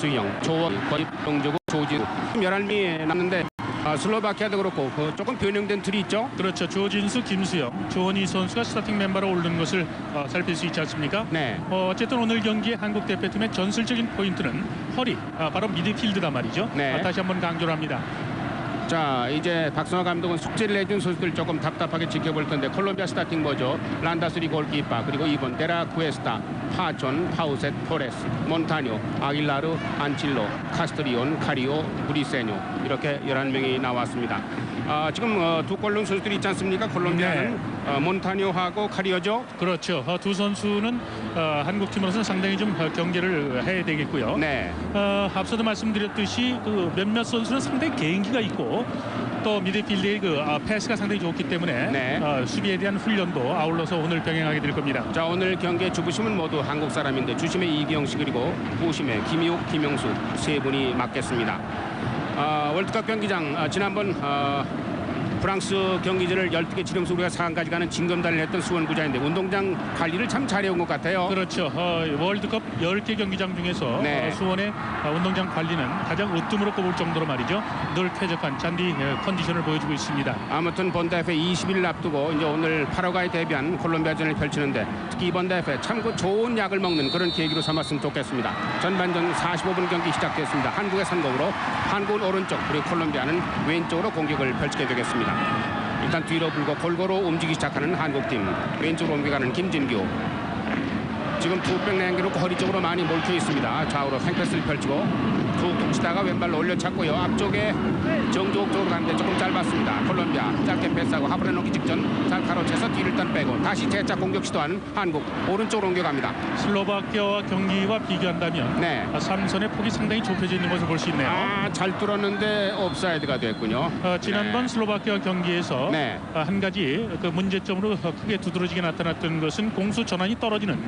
수영, 조원, 동조국, 조지우 11명이 남는데 슬로바키아도 그렇고 조금 변형된 틀이 있죠. 그렇죠. 조진수, 김수영, 조원희 선수가 스타팅 멤버로 오르는 것을 살필 수 있지 않습니까? 네. 어쨌든 오늘 경기의 한국 대표팀의 전술적인 포인트는 허리, 바로 미드필드다 말이죠. 네. 다시 한번 강조를 합니다. 자, 이제 박성호 감독은 숙제를 내준 선수들 조금 답답하게 지켜볼 텐데 콜롬비아 스타팅 뭐죠? 란다스리 골키퍼, 그리고 2번 데라 쿠에스타, 파촌, 파우셋, 토레스, 몬타뇨, 아길라르, 안칠로, 카스트리온, 카리오, 브리세뇨 이렇게 11명이 나왔습니다. 지금 두 골 넣은 선수들이 있지 않습니까? 콜롬비아는 몬타뇨하고 카리오죠. 그렇죠. 두 선수는 한국 팀으로서는 상당히 좀 경계를 해야 되겠고요. 네. 앞서도 말씀드렸듯이 몇몇 선수는 상당히 개인기가 있고 또 미드필드의 패스가 상당히 좋기 때문에 네. 수비에 대한 훈련도 아울러서 오늘 병행하게 될 겁니다. 자, 오늘 경기의 주부심은 모두 한국 사람인데 주심의 이기영 씨 그리고 후심의 김희욱, 김영수 세 분이 맡겠습니다. 월드컵 경기장 지난번 프랑스 경기지를 12개 지령수 우리가 4강까지 가는 징검다리를 했던 수원구장인데 운동장 관리를 참 잘해온 것 같아요. 그렇죠. 월드컵 10개 경기장 중에서 네. 수원의 운동장 관리는 가장 으뜸으로 꼽을 정도로 말이죠. 늘 쾌적한 잔디 컨디션을 보여주고 있습니다. 아무튼 본 대회 20일 앞두고 이제 오늘 파라과이 대비한 콜롬비아전을 펼치는데 특히 이번 대회 참 좋은 약을 먹는 그런 계기로 삼았으면 좋겠습니다. 전반전 45분 경기 시작됐습니다. 한국의 선공으로 한국은 오른쪽 그리고 콜롬비아는 왼쪽으로 공격을 펼치게 되겠습니다. 일단 뒤로 불고 골고루 움직이기 시작하는 한국팀. 왼쪽으로 옮겨가는 김진규. 지금 투백 내겨놓고 허리 쪽으로 많이 몰켜 있습니다. 좌우로 팽패스를 펼치고 툭툭 치다가 왼발로 올려찼고요. 앞쪽에 정조욱 쪽으로 가는데 조금 짧았습니다. 콜롬비아 짧게 패스하고 하프에 놓기 직전 잘 가로채서 뒤를 일단 빼고 다시 재차 공격 시도하는 한국. 오른쪽으로 옮겨갑니다. 슬로바키아와 경기와 비교한다면 네. 3선의 폭이 상당히 좁혀져 있는 것을 볼 수 있네요. 잘 뚫었는데 옵사이드가 됐군요. 지난번 네. 슬로바키아 경기에서 네. 한 가지 문제점으로 크게 두드러지게 나타났던 것은 공수 전환이 떨어지는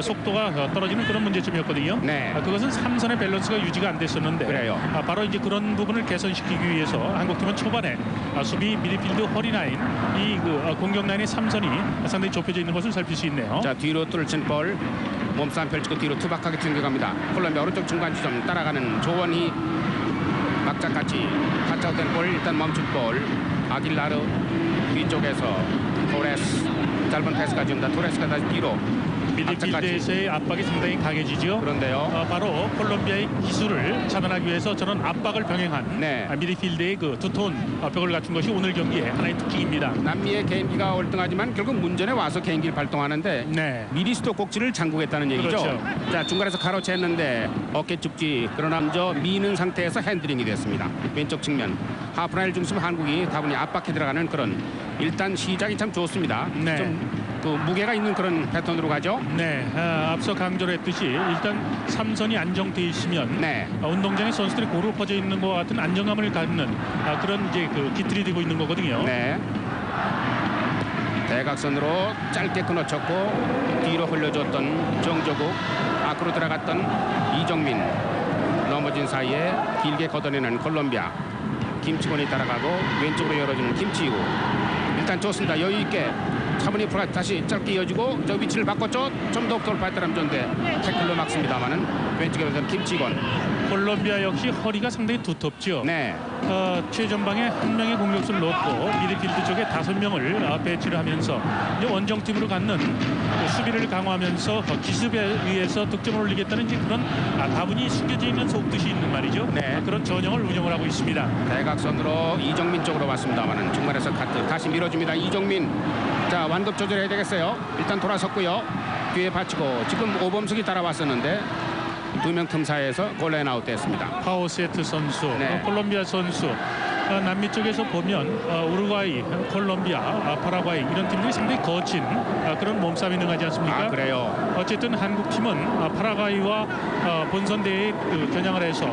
속도가 떨어지는 그런 문제점이었거든요. 네. 그것은 3선의 밸런스가 유지가 안 됐었는데 그래요. 바로 이제 그런 부분을 개선시키기 위해서 한국팀은 초반에 수비 미드필드 허리 라인 이 공격 라인의 3선이 상당히 좁혀져 있는 것을 살필 수 있네요. 자, 뒤로 뚫친 볼 몸싸움 펼치고 뒤로 투박하게 튕겨갑니다. 콜롬비아 오른쪽 중간 지점 따라가는 조원희 막자같이 타짜된 볼 일단 멈춘 볼 아길라르 뒤쪽에서 토레스 짧은 패스까지 옵니다. 토레스가 다시 뒤로 미드필드에서의 압박이 상당히 강해지죠. 그런데요. 바로 콜롬비아의 기술을 차단하기 위해서 저는 압박을 병행한 네. 미드필드의 두터운 벽을 갖춘 것이 오늘 경기의 하나의 특징입니다. 남미의 개인기가 월등하지만 결국 문전에 와서 개인기를 발동하는데 네. 미리 수도꼭지를 잠그겠다는 얘기죠. 그렇죠. 자, 중간에서 가로챘는데 어깨 쭉지 그러나 먼저 미는 상태에서 핸들링이 됐습니다. 왼쪽 측면 하프라인 중심 한국이 다분히 압박해 들어가는 그런 일단 시작이 참 좋습니다. 네. 좀 무게가 있는 그런 패턴으로 가죠. 네, 앞서 강조를 했듯이 일단 3선이 안정돼 있으면 네. 운동장에 선수들이 고루 퍼져 있는 것 같은 안정감을 갖는 그런 이제 기틀이 되고 있는 거거든요. 네. 대각선으로 짧게 끊어쳤고 뒤로 흘려줬던 정조국 앞으로 들어갔던 이정민 넘어진 사이에 길게 걷어내는 콜롬비아 김치곤이 따라가고 왼쪽으로 열어주는 김치우 일단 좋습니다. 여유있게 차분히 프라이 다시 짧게 이어지고 저 위치를 바꿨죠. 좀 더 돌파했다면 좋은데 태클로 막습니다만은 왼쪽에 오는 김치곤. 콜롬비아 역시 허리가 상당히 두텁죠. 네. 최전방에 한 명의 공격수를 넣고 미드필드 쪽에 5명을 배치를 하면서 이제 원정팀으로 갖는 수비를 강화하면서 기습에 의해서 득점을 올리겠다는 이제 그런 다분히 숨겨져 있는 속뜻이 있는 말이죠. 네. 그런 전형을 운영을 하고 있습니다. 대각선으로 이정민 쪽으로 왔습니다만은 중간에서 카트 다시 밀어줍니다. 이정민. 자, 완급 조절해야 되겠어요. 일단 돌아섰고요. 뒤에 받치고 지금 오범석이 따라왔었는데 2명 틈 사이에서 골라인 아웃 됐습니다. 파우세트 선수, 네. 콜롬비아 선수. 남미 쪽에서 보면 우루과이, 콜롬비아, 파라과이 이런 팀들이 상당히 거친 그런 몸싸움이 능하지 않습니까? 그래요. 어쨌든 한국팀은 파라과이와 본선 대회에 겨냥을 해서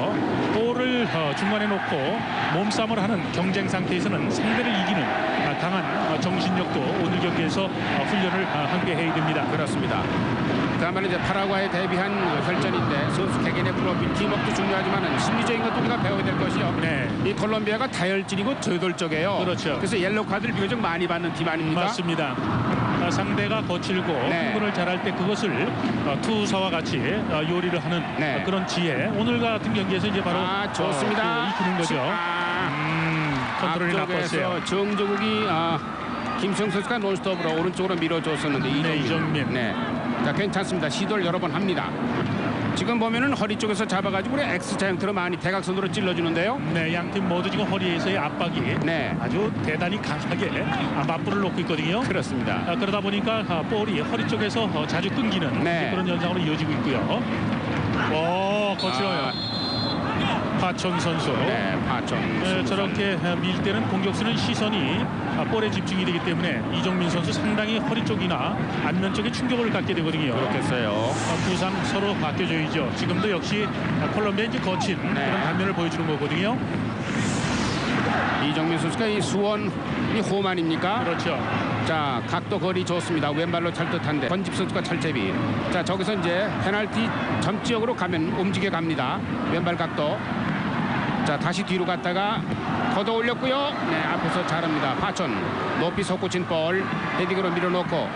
볼을 중간에 놓고 몸싸움을 하는 경쟁 상태에서는 상대를 이기는 강한 정신력도 오늘 경기에서 훈련을 함께 해야 됩니다. 그렇습니다. 다만 이제 파라과이에 대비한 혈전인데 선수 개개인의 프로필 팀워크도 중요하지만은 심리적인 것도 우리가 배워야 될 것이요. 네. 이 콜롬비아가 다혈질이고 저돌적이에요. 그렇죠. 그래서 옐로우 카드를 비교적 많이 받는 팀 아닙니까? 맞습니다. 상대가 거칠고 네. 흥분을 잘할 때 그것을 투사와 같이 요리를 하는 네. 그런 지혜. 오늘 같은 경기에서 이제 바로 좋습니다. 익히는 거죠. 컨트롤이 앞쪽에서 나빴어요. 정조국이 김수영 선수가 논스톱으로 오른쪽으로 밀어줬었는데 이정민. 네. 자, 괜찮습니다. 시도를 여러 번 합니다. 지금 보면은 허리 쪽에서 잡아가지고 우리 X자 형태로 많이 대각선으로 찔러주는데요. 네, 양팀 모두 지금 허리에서의 압박이 네. 아주 대단히 강하게 맞불을 놓고 있거든요. 그렇습니다. 그러다 보니까 볼이 허리 쪽에서 자주 끊기는 네. 그런 현상으로 이어지고 있고요. 거칠어요. 파천 선수. 네, 파천. 저렇게 밀 때는 공격수는 시선이 볼에 집중이 되기 때문에 이정민 선수 상당히 허리 쪽이나 안면 쪽에 충격을 갖게 되거든요. 그렇겠어요. 부상 서로 맡겨줘야죠. 지금도 역시 콜롬비아 이제 거친 그런 단면을 보여주는 거거든요. 이정민 선수가 이 수원 이 홈 아닙니까? 그렇죠. 자, 각도 거리 좋습니다. 왼발로 찰 듯한데 권집 선수가 찰제비. 자, 저기서 이제 페널티 점 지역으로 가면 움직여 갑니다. 왼발 각도. 자, 다시 뒤로 갔다가 걷어 올렸고요. 네, 앞에서 잘합니다. 파천 높이 솟구친 볼 헤딩으로 밀어놓고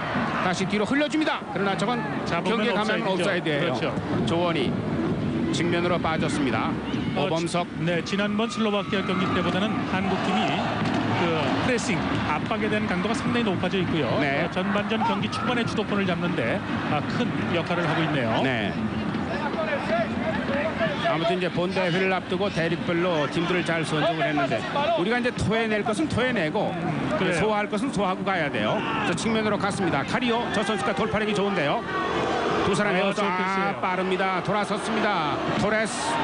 다시 뒤로 흘려줍니다. 그러나 저건 경기에 가면 옵사이드예요. 그렇죠. 조원이 측면으로 빠졌습니다. 오범석. 네, 지난번 슬로바키아 경기 때보다는 한국팀이 그 프레싱 압박에 대한 강도가 상당히 높아져 있고요. 네. 전반전 경기 초반에 주도권을 잡는데 큰 역할을 하고 있네요. 네. 아무튼 이제 본대회를 앞두고 대륙별로 팀들을 잘 선정을 했는데 우리가 이제 토해낼 것은 토해내고 소화할 것은 소화하고 가야 돼요. 저 측면으로 갔습니다. 카리오 저 선수가 돌파력이 좋은데요. 두 사람 헤어져 빠릅니다. 돌아섰습니다. 토레스.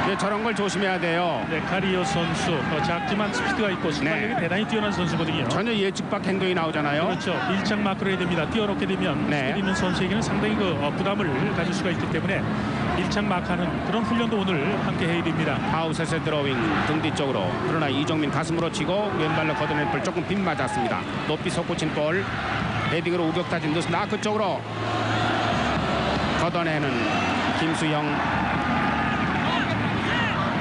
네, 저런 걸 조심해야 돼요. 네, 카리오 선수 작지만 스피드가 있고 순발력이 대단히 뛰어난 선수거든요. 전혀 예측 밖 행동이 나오잖아요. 그렇죠. 밀착 마크를 해야 됩니다. 뛰어놓게 되면 스피드 있는 선수에게는 상당히 부담을 가질 수가 있기 때문에 밀착 마크하는 그런 훈련도 오늘 함께 해야 됩니다. 아웃에서 드로잉 등 뒤쪽으로. 그러나 이정민 가슴으로 치고 왼발로 걷어낸 볼 조금 빗 맞았습니다. 높이 솟구친 볼 헤딩으로 우격다진 듯 나크 쪽으로 걷어내는 김수영.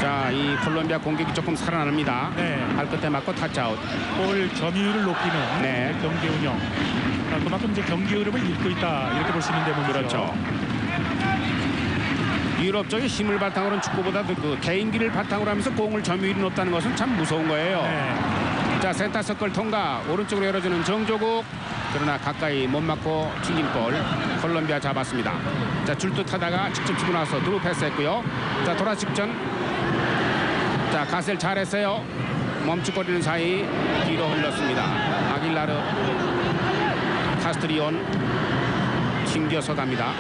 자, 이 콜롬비아 공격이 조금 살아납니다. 네. 발끝에 맞고 타치아웃. 볼 점유율을 높이는 경기 운영. 그만큼 이제 경기 흐름을 읽고 있다 이렇게 볼 수 있는 대목이죠. 그렇죠. 유럽 쪽의 힘을 바탕으로는 축구보다 그 개인기를 바탕으로 하면서 공을 점유율이 높다는 것은 참 무서운 거예요. 네. 자, 센터 서클 통과. 오른쪽으로 열어주는 정조국. 그러나 가까이 못 맞고 튕긴 볼. 콜롬비아 잡았습니다. 자, 줄듯하다가 직접 치고 나서 드루 패스했고요. 자, 돌아 직전. 자, 가셀 잘했어요. 멈칫거리는 사이 뒤로 흘렀습니다. 아길라르, 카스트리온 튕겨서 갑니다.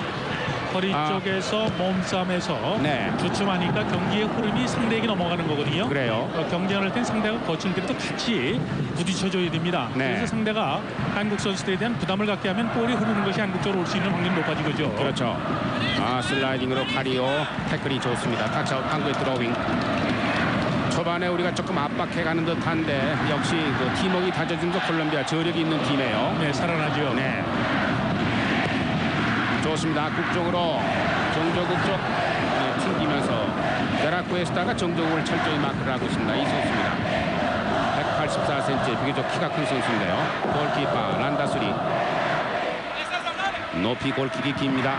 허리 쪽에서 몸싸움에서 주춤하니까 경기의 흐름이 상대에게 넘어가는 거거든요. 그래요. 경쟁을 할 땐 상대가 거칠 때부터 같이 부딪혀줘야 됩니다. 그래서 상대가 한국 선수들에 대한 부담을 갖게 하면 볼이 흐르는 것이 한국 쪽으로 올 수 있는 확률이 높아지죠. 그렇죠. 슬라이딩으로 카리오 태클이 좋습니다. 타치아웃 한국의 드로잉. 초반에 우리가 조금 압박해가는 듯한데 역시 그 팀워크가 다져지면서 콜롬비아 저력이 있는 팀이에요. 네, 살아나죠. 네. 좋습니다. 국쪽으로 정조국 쪽 튕기면서 베라쿠에스타가 정조국을 철저히 마크를 하고 있습니다. 이 선수입니다. 184cm 비교적 키가 큰 선수인데요. 골키퍼 란다수리. 높이 골킥이 깁니다.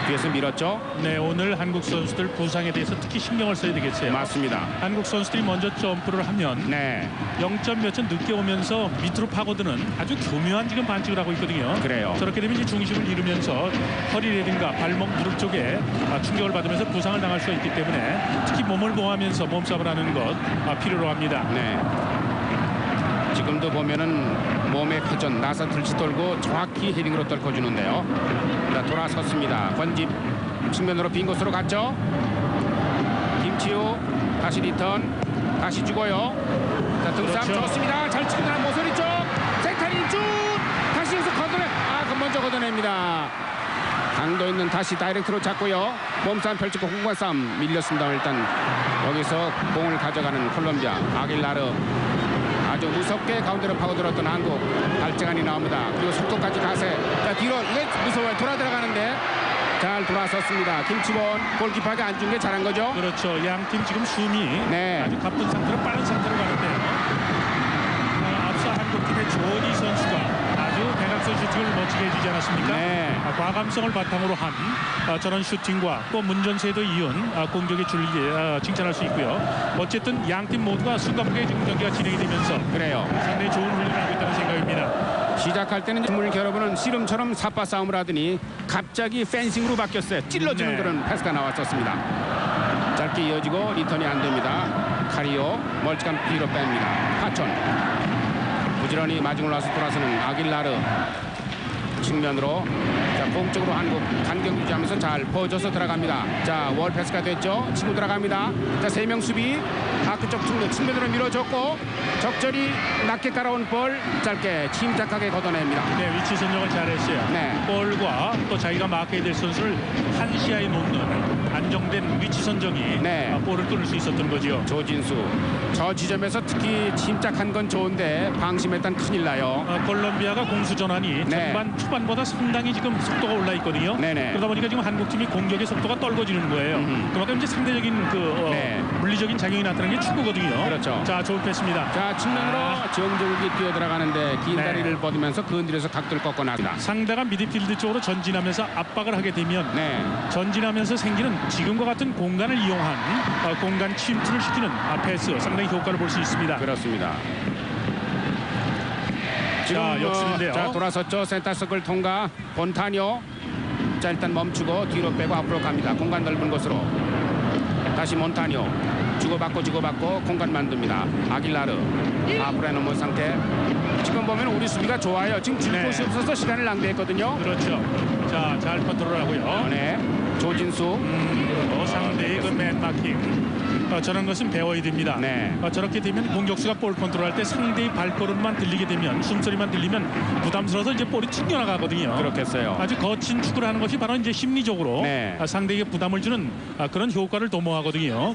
뒤에서 밀었죠. 네, 오늘 한국 선수들 부상에 대해서 특히 신경을 써야 되겠어요. 맞습니다. 한국 선수들이 먼저 점프를 하면 0점 몇 점 늦게 오면서 밑으로 파고드는 아주 교묘한 지금 반칙을 하고 있거든요. 그래요. 저렇게 되면 이제 중심을 잃으면서 허리라든가 발목, 무릎 쪽에 충격을 받으면서 부상을 당할 수가 있기 때문에 특히 몸을 보호하면서 몸싸움을 하는 것 필요로 합니다. 네. 지금도 보면은 몸의 회전 나사 들치 돌고 정확히 헤딩으로 떨궈주는데요. 자, 돌아섰습니다. 권집 측면으로 빈 곳으로 갔죠. 김치우 다시 리턴 다시 주고요. 자, 등싸움 좋습니다. 잘 치고 나간 모서리 쪽 센터링 쭉 다시 해서 걷어내. 먼저 걷어냅니다. 강도 있는 다시 다이렉트로 잡고요. 몸싸움 펼치고 공간 싸움 밀렸습니다. 일단 여기서 공을 가져가는 콜롬비아. 아길라르 아주 무섭게 가운데로 파고들었던 한국. 발재간이 나옵니다. 그리고 속도까지 가세. 자, 뒤로 이게 무서워요. 돌아 들어가는데 잘 돌아섰습니다. 김치본 골키퍼가 안 준 게 잘한 거죠. 그렇죠. 양팀 지금 숨이 아주 가쁜 상태로 빠른 상태로 가는데요. 앞서 한국팀의 좋은 조지 선수가 아주 대각선 슈팅을 멋지게 해주지 않았습니까? 네. 과감성을 바탕으로 한 저런 슈팅과 또 문전세도 이은 공격의 줄기 칭찬할 수 있고요. 어쨌든 양팀 모두가 숨가쁘게 지금 경기가 진행이 되면서 그래요. 상당히 좋은 훈련을 하고 있다는 생각입니다. 시작할 때는 문을 겨뤄보는 씨름처럼 삿바 싸움을 하더니 갑자기 펜싱으로 바뀌었어요. 찔러주는 네. 그런 패스가 나왔었습니다. 짧게 이어지고 리턴이 안 됩니다. 카리오 멀찌감 뒤로 뺍니다. 하천 부지런히 마중을 놔서 돌아서는 아길라르 측면으로 자, 공쪽으로 한국 간격 유지하면서 잘 퍼져서 들어갑니다. 자, 월 패스가 됐죠. 치고 들어갑니다. 자, 3명 수비 끝쪽 측면으로 밀어줬고 적절히 낮게 깔아온 볼 짧게 침착하게 걷어냅니다. 네, 위치 선정을 잘했어요. 네. 볼과 또 자기가 마크해야 될 선수를 한 시야에 놓는 안정된 위치 선정이 네. 볼을 끊을 수 있었던 거죠. 조진수 저 지점에서 특히 침착한 건 좋은데 방심했단 큰일 나요. 콜롬비아가 공수 전환이 네. 전반 초반보다 상당히 지금 속도가 올라 있거든요. 네네. 그러다 보니까 지금 한국팀이 공격의 속도가 떨궈지는 거예요. 그만큼 이제 상대적인 네. 물리적인 작용이 나타나는 게 축구거든요. 그렇죠. 자, 좋은 패스입니다. 자, 측면으로 정조국이 뛰어들어가는데 긴 네. 다리를 뻗으면서 건드려서 각도를 꺾어 놨습니다. 상대가 미드필드 쪽으로 전진하면서 압박을 하게 되면 네. 전진하면서 생기는 지금과 같은 공간을 이용한 공간 침투를 시키는 패스 상당히 효과를 볼 수 있습니다. 그렇습니다. 자, 역습인데요. 자, 돌아섰죠. 센터서클 통과. 본타뇨. 자, 일단 멈추고 뒤로 빼고 앞으로 갑니다. 공간 넓은 곳으로. 다시 몬타뇨. 주고받고 공간 만듭니다. 아길라르. 앞으로 해놓은 상태. 지금 보면 우리 수비가 좋아요. 지금 줄 네. 곳이 없어서 시간을 낭비했거든요. 그렇죠. 자, 잘 컨트롤하고요. 네. 조진수. 상대의 그 맨 마킹. 저런 것은 배워야 됩니다. 네. 저렇게 되면 공격수가 볼 컨트롤할 때 상대의 발걸음만 들리게 되면 숨소리만 들리면 부담스러워서 이제 볼이 튕겨나가거든요. 그렇겠어요. 아주 거친 축구를 하는 것이 바로 이제 심리적으로 네. 상대에게 부담을 주는 그런 효과를 도모하거든요.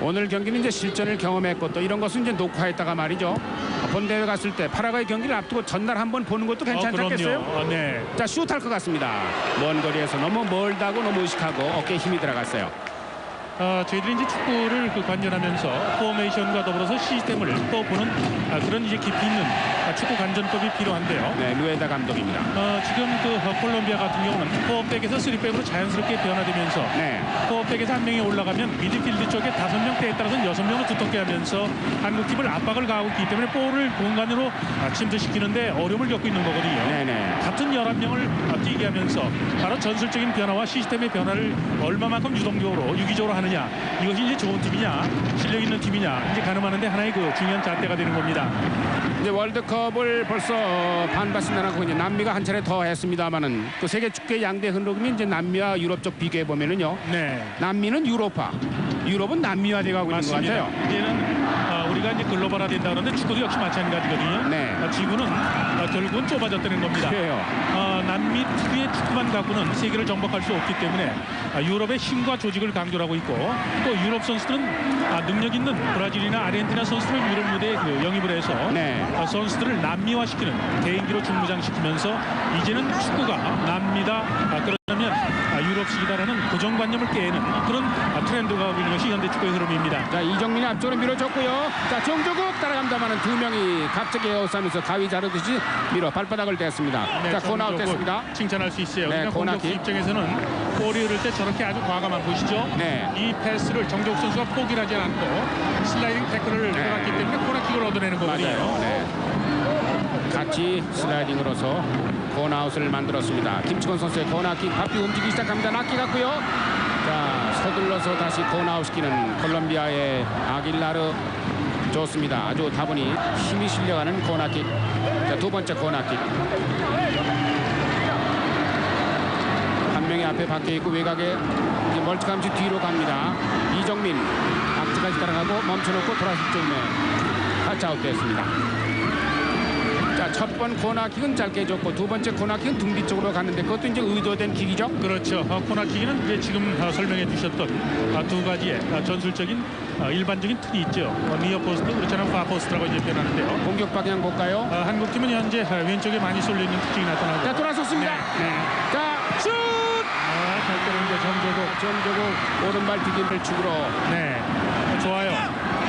오늘 경기는 이제 실전을 경험했고 또 이런 것은 이제 녹화했다가 말이죠. 본 대회 갔을 때 파라과이 경기를 앞두고 전날 한번 보는 것도 괜찮지 않겠어요? 그럼요. 네. 자, 슛할 것 같습니다. 먼 거리에서 너무 멀다고 너무 의식하고 어깨에 힘이 들어갔어요. 저희들이 이제 축구를 관전하면서 포메이션과 더불어서 시스템을 또 보는 그런 이제 깊이 있는 축구 관전법이 필요한데요. 네, 루에다 감독입니다. 지금 콜롬비아 같은 경우는 포백에서 3백으로 자연스럽게 변화되면서 네. 포백에서 한 명이 올라가면 미드필드 쪽에 5명대에 따라서는 6명을 두텁게 하면서 한국팀을 압박을 가하고 있기 때문에 볼을 공간으로 침투시키는데 어려움을 겪고 있는 거거든요. 네네. 같은 11명을 뛰게 하면서 바로 전술적인 변화와 시스템의 변화를 얼마만큼 유동적으로 유기적으로 하느냐, 이것이 이제 좋은 팀이냐 실력 있는 팀이냐 이제 가늠하는데 하나의 그 중요한 잣대가 되는 겁니다. 이제 월드컵을 벌써 반바씩 나가고 이제 남미가 한 차례 더 했습니다만은 그 세계 축구의 양대 흔적이 이제 남미와 유럽 쪽 비교해 보면은요. 네. 남미는 유로파, 유럽은 남미화 돼가고 있는 것 맞습니다. 같아요. 이제는 우리가 이제 글로벌화 된다 그러는데 축구도 역시 마찬가지거든요. 네. 지구는 결국은 좁아졌다는 겁니다. 그래요. 남미 특유의 축구만 갖고는 세계를 정복할 수 없기 때문에 유럽의 힘과 조직을 강조를 하고 있고 또 유럽 선수들은 능력 있는 브라질이나 아르헨티나 선수들을 유럽 무대에 영입을 해서 네. 선수들을 남미화시키는 개인기로 중무장시키면서 이제는 축구가 남미다 그러면 유럽식이다라는 고정관념을 깨는 그런 트렌드가 오고 있는 것이 현대 축구의 흐름입니다. 자, 이정민이 앞쪽으로 밀어줬고요. 자, 정조국 따라간다마는 두 명이 갑자기 에어싸면서 가위 자르듯이 밀어 발바닥을 댔습니다. 자, 코너아웃 됐습니다. 칭찬할 수 있어요. 네, 그러니까 공격수 코너킥. 입장에서는 볼이 흐를 때 저렇게 아주 과감한 보시죠. 네. 이 패스를 정조국 선수가 포기를 하지 않고 슬라이딩 태클을 들어갔기 때문에 코너킥을 얻어내는 거거든요. 맞아요. 네. 같이 슬라이딩으로서 코너아웃을 만들었습니다. 김치곤 선수의 코너킥 바삐 움직이기 시작합니다. 낙기 같고요. 자, 서둘러서 다시 코너아웃 시키는 콜롬비아의 아길라르 좋습니다. 아주 다분히 힘이 실려가는 코너킥. 자, 두 번째 코너킥. 한 명이 앞에 박혀 있고 외곽에 이제 멀찌감치 뒤로 갑니다. 이정민 앞뒤까지 따라가고 멈춰놓고 돌아설 쪽에 타치아웃 됐습니다. 자, 첫 번 코너킥은 짧게 줬고 두 번째 코너킥은 등 뒤쪽으로 갔는데 그것도 이제 의도된 킥이죠. 그렇죠. 코너킥은 이제 지금 설명해 주셨던 두 가지의 전술적인 일반적인 틀이 있죠. 니어 포스트, 그렇잖아요. 파 포스트라고 이제 표현하는데요. 공격 방향 볼까요? 한국팀은 현재 왼쪽에 많이 쏠려 있는 특징이 나타나고. 자, 돌아섰습니다. 네. 자, 슛! 잘 때는 이제 정조국. 정조국 오른발 디딤발 축으로. 네. 좋아요.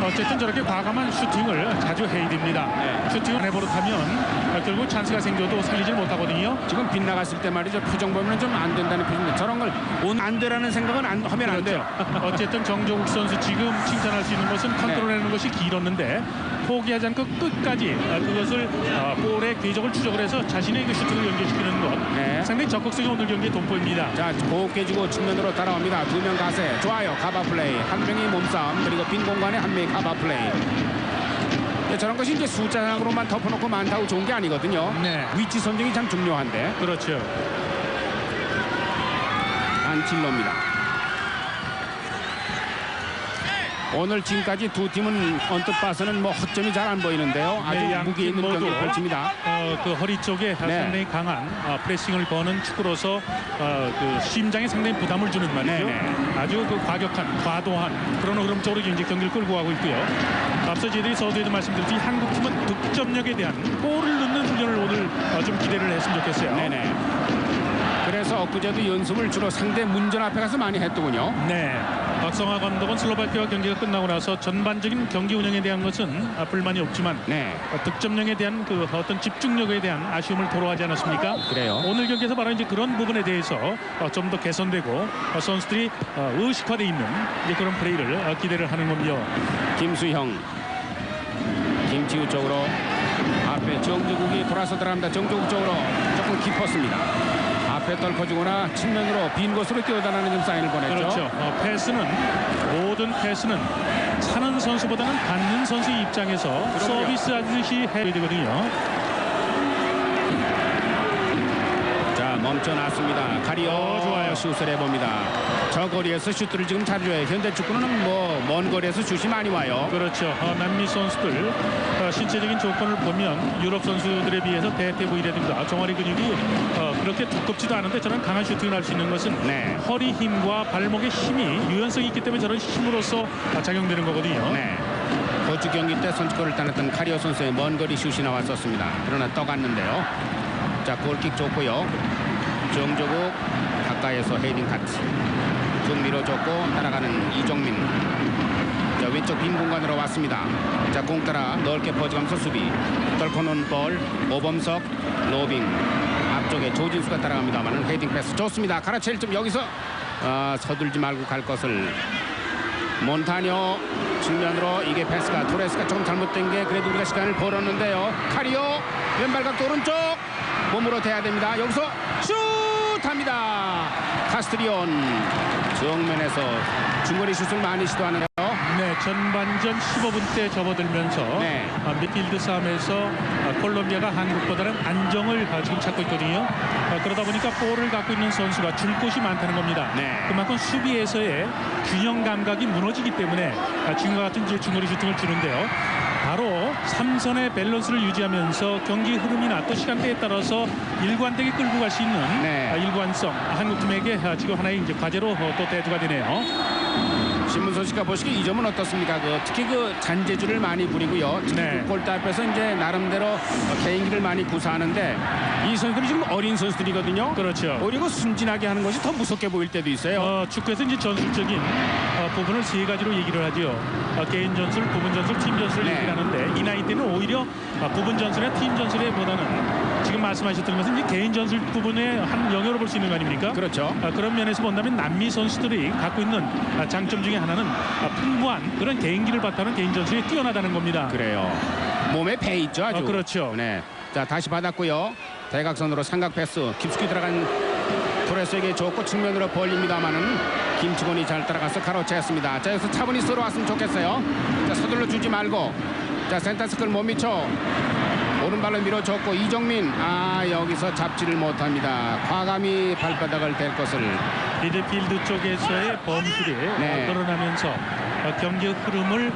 어쨌든 저렇게 과감한 슈팅을 자주 해야 됩니다. 네. 슈팅을 해버릇하면 결국 찬스가 생겨도 살리질 못하거든요. 지금 빗나갔을 때 말이죠. 표정 보면 좀 안 된다는 표정인데 저런 걸 오늘 안 되라는 생각은 하면 안 돼요. 어쨌든 정조국 선수 지금 칭찬할 수 있는 것은 컨트롤하는 것이 길었는데 포기하지 않고 끝까지 그것을 볼의 궤적을 추적을 해서 자신의 그 슈팅을 연결시키는 것. 네. 상당히 적극적인 오늘 경기의 돋보입니다. 자, 곱게 주고 측면으로 따라옵니다. 두 명 가세. 좋아요. 카바 플레이. 한 명이 몸싸움. 그리고 빈 공간에 한 명이 카바 플레이. 네, 저런 것이 이제 숫자상으로만 덮어놓고 많다고 좋은 게 아니거든요. 네. 위치 선정이 참 중요한데. 그렇죠. 안틸로입니다. 오늘 지금까지 두 팀은 언뜻 봐서는 뭐 허점이 잘 안 보이는데요. 아주 네, 무게 있는 모두 경기를 펼칩니다. 그 허리 쪽에 상당히 강한 프레싱을 거는 축구로서 그 심장에 상당히 부담을 주는 말이죠. 네네. 아주 그 과격한, 과도한 그런 흐름 쪽으로 이제 경기를 끌고 가고 있고요. 앞서 저희들이 서두에도 말씀드렸듯이 한국 팀은 득점력에 대한 골을 넣는 훈련을 오늘 좀 기대를 했으면 좋겠어요. 네네. 그래서 엊그제도 연습을 주로 상대 문전 앞에 가서 많이 했더군요. 네. 박성화 감독은 슬로바키아와 경기가 끝나고 나서 전반적인 경기 운영에 대한 것은 불만이 없지만 네. 득점력에 대한 그 어떤 집중력에 대한 아쉬움을 토로하지 않았습니까? 그래요. 오늘 경기에서 바로 이제 그런 부분에 대해서 좀 더 개선되고 선수들이 의식화돼 있는 이제 그런 플레이를 기대를 하는 겁니다. 김수형. 김치우 쪽으로 앞에 정주국이 돌아서 들어갑니다. 정주국 쪽으로 조금 깊었습니다. 앞에 떨궈주거나 측면으로 빈 곳으로 뛰어다니는 좀 사인을 보냈죠. 그렇죠. 패스는 모든 패스는 차는 선수보다는 받는 선수의 입장에서 서비스 하듯이 해야 되거든요. 자, 멈춰놨습니다. 가리오 좋아요. 슛을 해봅니다. 저 거리에서 슛들을 지금 잘해줘요. 현대 축구는 뭐 먼 거리에서 슛이 많이 와요. 그렇죠. 남미 선수들 신체적인 조건을 보면 유럽 선수들에 비해서 대퇴부위라든가 종아리 근육이 그렇게 두껍지도 않은데 저런 강한 슈팅을 할 수 있는 것은 네. 허리 힘과 발목의 힘이 유연성이 있기 때문에 저런 힘으로써 작용되는 거거든요. 네. 호주 경기 때 선수권을 따냈던 카리오 선수의 먼 거리 슛이 나왔었습니다. 그러나 떠갔는데요. 자, 골킥 좋고요. 정조국 가까이에서 헤딩 카트. 쭉 밀어줬고 따라가는 이종민. 자, 왼쪽 빈 공간으로 왔습니다. 자, 공 따라 넓게 퍼져가면서 수비. 떨궈놓은 볼. 오범석 로빙. 앞쪽에 조진수가 따라갑니다만 헤딩 패스 좋습니다. 가라첼 좀 여기서 서둘지 말고 갈 것을. 몬타뇨 측면으로 이게 패스가 토레스가 조금 잘못된 게 그래도 우리가 시간을 벌었는데요. 카리오 왼발 각도 오른쪽 몸으로 대야 됩니다. 여기서 슛합니다. 카스트리온 정면에서 중거리 슛을 많이 시도하는데요. 네, 전반전 15분 때 접어들면서 네. 미드필드 싸움에서 콜롬비아가 한국보다는 안정을 지금 찾고 있거든요. 그러다 보니까 볼을 갖고 있는 선수가 줄 곳이 많다는 겁니다. 네. 그만큼 수비에서의 균형 감각이 무너지기 때문에 지금과 같은 이제 중거리 슈팅을 주는데요. 바로 삼선의 밸런스를 유지하면서 경기 흐름이나 또 시간대에 따라서 일관되게 끌고 갈 수 있는 네. 일관성 한국팀에게 지금 하나의 이제 과제로 또 대두가 되네요. 신문선 씨가 보시기에 이 점은 어떻습니까? 특히 그 잔재주를 많이 부리고요. 특히 네. 그 골대 앞에서 이제 나름대로 개인기를 많이 구사하는데 이 선수들이 지금 어린 선수들이거든요. 그렇죠. 오히려 그 순진하게 하는 것이 더 무섭게 보일 때도 있어요. 축구에서 이제 전술적인 부분을 세 가지로 얘기를 하죠. 개인 전술, 부분 전술, 팀 전술을 네. 얘기를 하는데 이 나이 때는 오히려 부분 전술이나 팀 전술보다는 지금 말씀하셨던 것은 이제 개인 전술 부분의 한 영역으로 볼 수 있는 거 아닙니까? 그렇죠. 그런 면에서 본다면 남미 선수들이 갖고 있는 장점 중에 하나는 풍부한 그런 개인기를 바탕한 개인 전술이 뛰어나다는 겁니다. 그래요. 몸에 배 있죠, 아주. 그렇죠. 네. 자, 다시 받았고요. 대각선으로 삼각 패스 깊숙이 들어간 토레스에게 좋고 측면으로 벌립니다만은 김치곤이 잘 따라가서 가로챘습니다. 자, 여기서 차분히 쏘러 왔으면 좋겠어요. 자, 서둘러 주지 말고. 자, 센터스클 못 미쳐. 오른발로 밀어줬고 이정민 여기서 잡지를 못합니다. 과감히 발바닥을 댈 것을. 미드필드 쪽에서의 범실이 네. 늘어나면서 경기 흐름을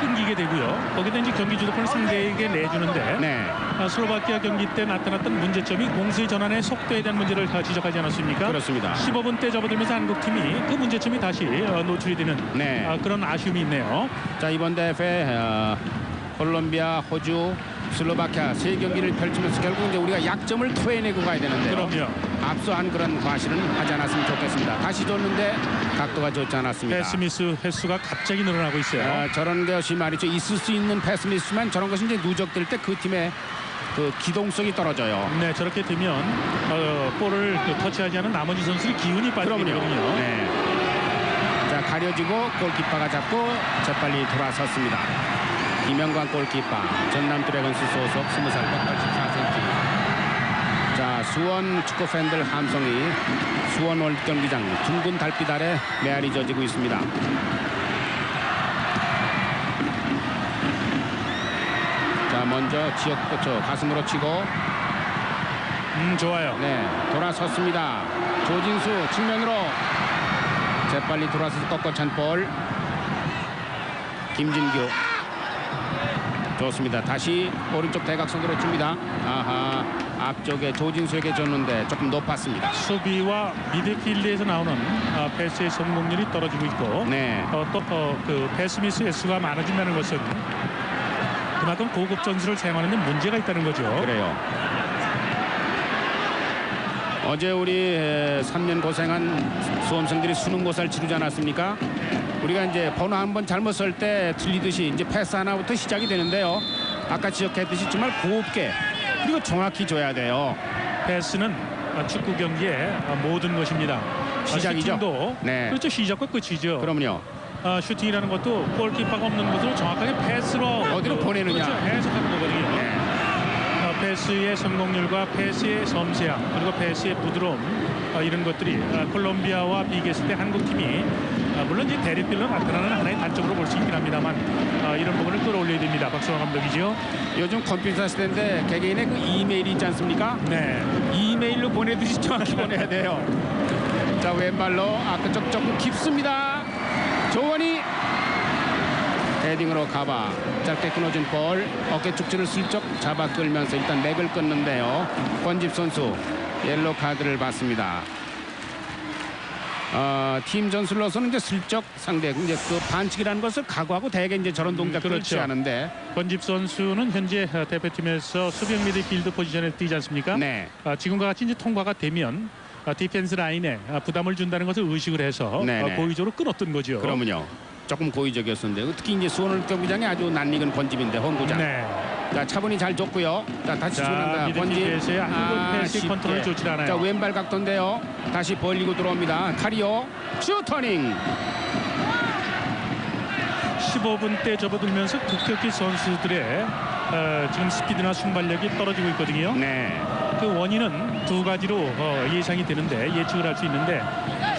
끊기게 되고요. 거기다 이제 경기 주도권을 상대에게 내주는데 네. 슬로바키아 경기 때 나타났던 문제점이 공수의 전환의 속도에 대한 문제를 지적하지 않았습니까? 그렇습니다. 15분 때 접어들면서 한국팀이 그 문제점이 다시 노출이 되는 네. 그런 아쉬움이 있네요. 자, 이번 대회 콜롬비아, 호주, 슬로바키아 세 경기를 펼치면서 결국 이제 우리가 약점을 토해내고 가야 되는데요. 그럼요. 압수한 그런 과실은 하지 않았으면 좋겠습니다. 다시 줬는데 각도가 좋지 않았습니다. 패스미스 횟수가 갑자기 늘어나고 있어요. 저런 것이 말이죠. 있을 수 있는 패스미스지만 저런 것이 이제 누적될 때 그 팀의 그 기동성이 떨어져요. 네, 저렇게 되면 볼을 터치하지 않은 나머지 선수의 기운이 빠지게 되거든요. 네. 자, 가려지고 골키퍼가 잡고 재빨리 돌아섰습니다. 김영광 골키퍼, 전남 드래곤스 소속 20살 184cm. 자, 수원 축구 팬들 함성이 수원 월드 경기장 둥근 달빛 아래 메아리 져지고 있습니다. 자, 먼저 지역 고쳐 가슴으로 치고 좋아요. 네, 돌아섰습니다. 조진수 측면으로 재빨리 돌아서서 꺾어찬 볼. 김진규 좋습니다. 다시 오른쪽 대각선으로 줍니다. 아하, 앞쪽에 조진수에게 줬는데 조금 높았습니다. 수비와 미드필드에서 나오는 패스의 성공률이 떨어지고 있고 네, 또 그 패스미스 횟수가 많아진다는 것은 그만큼 고급 전술을 사용하는 데 문제가 있다는 거죠. 그래요. 어제 우리 3년 고생한 수험생들이 수능고사를 치르지 않았습니까? 우리가 이제 번호 한번 잘못 쓸 때 틀리듯이 이제 패스 하나부터 시작이 되는데요. 아까 지적했듯이 정말 곱게 그리고 정확히 줘야 돼요. 패스는 축구 경기의 모든 것입니다. 시작이죠. 슈팅도 네. 그렇죠. 시작과 끝이죠. 그럼요. 슈팅이라는 것도 골키퍼가 없는 곳으로 정확하게 패스로 어디로 보내느냐. 그렇죠. 해석하는 거거든요. 네. 패스의 성공률과 패스의 섬세함 그리고 패스의 부드러움 이런 것들이 콜롬비아와 비교했을 때 한국팀이 물론 이제 대립별로 나타나는 하나의 단점으로 볼 수 있긴 합니다만 이런 부분을 끌어올려야 됩니다. 박수환 감독이죠. 요즘 컴퓨터 시대인데 개개인의 그 이메일이 있지 않습니까? 네. 이메일로 보내듯이 정확히 보내야 돼요. 자, 왼발로 아크쪽 조금 깊습니다. 조원이 헤딩으로 가봐 짧게 끊어진 볼 어깨 축지를 슬쩍 잡아 끌면서 일단 맥을 끊는데요. 권집 선수 옐로 카드를 받습니다. 팀 전술로서는 이제 슬쩍 상대 이제 그 반칙이라는 것을 각오하고 대개 이제 저런 동작들을 그렇죠. 취하는데 권집 선수는 현재 대표팀에서 수비형 미드필드 포지션에 뛰지 않습니까? 네. 지금과 같이 이제 통과가 되면 디펜스 라인에 부담을 준다는 것을 의식을 해서 네네. 고의적으로 끊었던 거죠. 그러면요. 조금 고의적이었었는데 특히 이제 수원을 경기장이 아주 낯익은 권집인데 홈구장. 네. 자, 차분히 잘 줬고요. 자, 다시 자, 주는다. 미드필드에서의 한국 패스 쉽게. 컨트롤이 좋지 않아요. 자, 왼발 각도인데요. 다시 벌리고 들어옵니다. 카리오 슈터닝. 15분 때 접어들면서 급격히 선수들의 지금 스피드나 순발력이 떨어지고 있거든요. 네. 그 원인은 두 가지로 예상이 되는데 예측을 할 수 있는데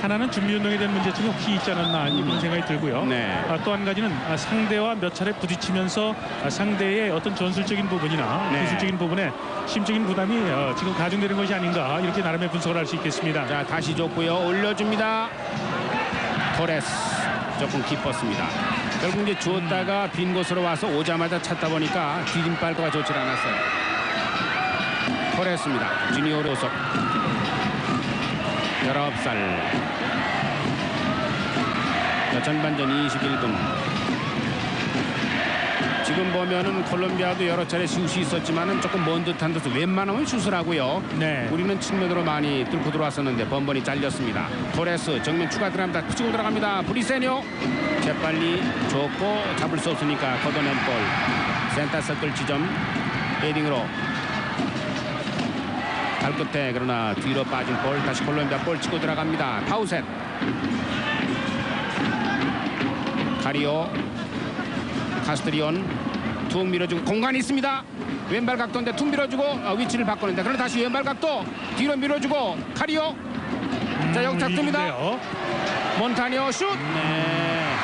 하나는 준비 운동에 대한 문제점이 혹시 있지 않았나 이런 생각이 들고요. 네. 또 한 가지는 상대와 몇 차례 부딪히면서 상대의 어떤 전술적인 부분이나 네. 기술적인 부분에 심적인 부담이 지금 가중되는 것이 아닌가 이렇게 나름의 분석을 할 수 있겠습니다. 자, 다시 줬고요. 올려줍니다. 토레스 조금 깊었습니다. 결국 이제 주었다가 빈 곳으로 와서 오자마자 찾다 보니까 디딤발도가 좋지 않았어요. 토레스입니다. 주니어 로석 19살. 자, 전반전 21분. 지금 보면은 콜롬비아도 여러 차례 슛이 있었지만은 조금 먼 듯한 듯 웬만하면 슛을 하고요. 네. 우리는 측면으로 많이 뚫고 들어왔었는데 번번이 잘렸습니다. 토레스 정면 추가 들어갑니다. 치고 들어갑니다. 브리세뇨 재빨리 줬고 잡을 수 없으니까 걷어낸 볼. 센터 서클 지점 헤딩으로 발끝에 그러나 뒤로 빠진 볼. 다시 콜롬비아 볼 치고 들어갑니다. 파우셋 카리오 카스트리온 툭 밀어주고 공간이 있습니다. 왼발 각도인데 툭 밀어주고 위치를 바꾸는데 그러나 다시 왼발 각도 뒤로 밀어주고 카리오 자, 여기 작두입니다. 위기인데요. 몬타니오 슛. 네.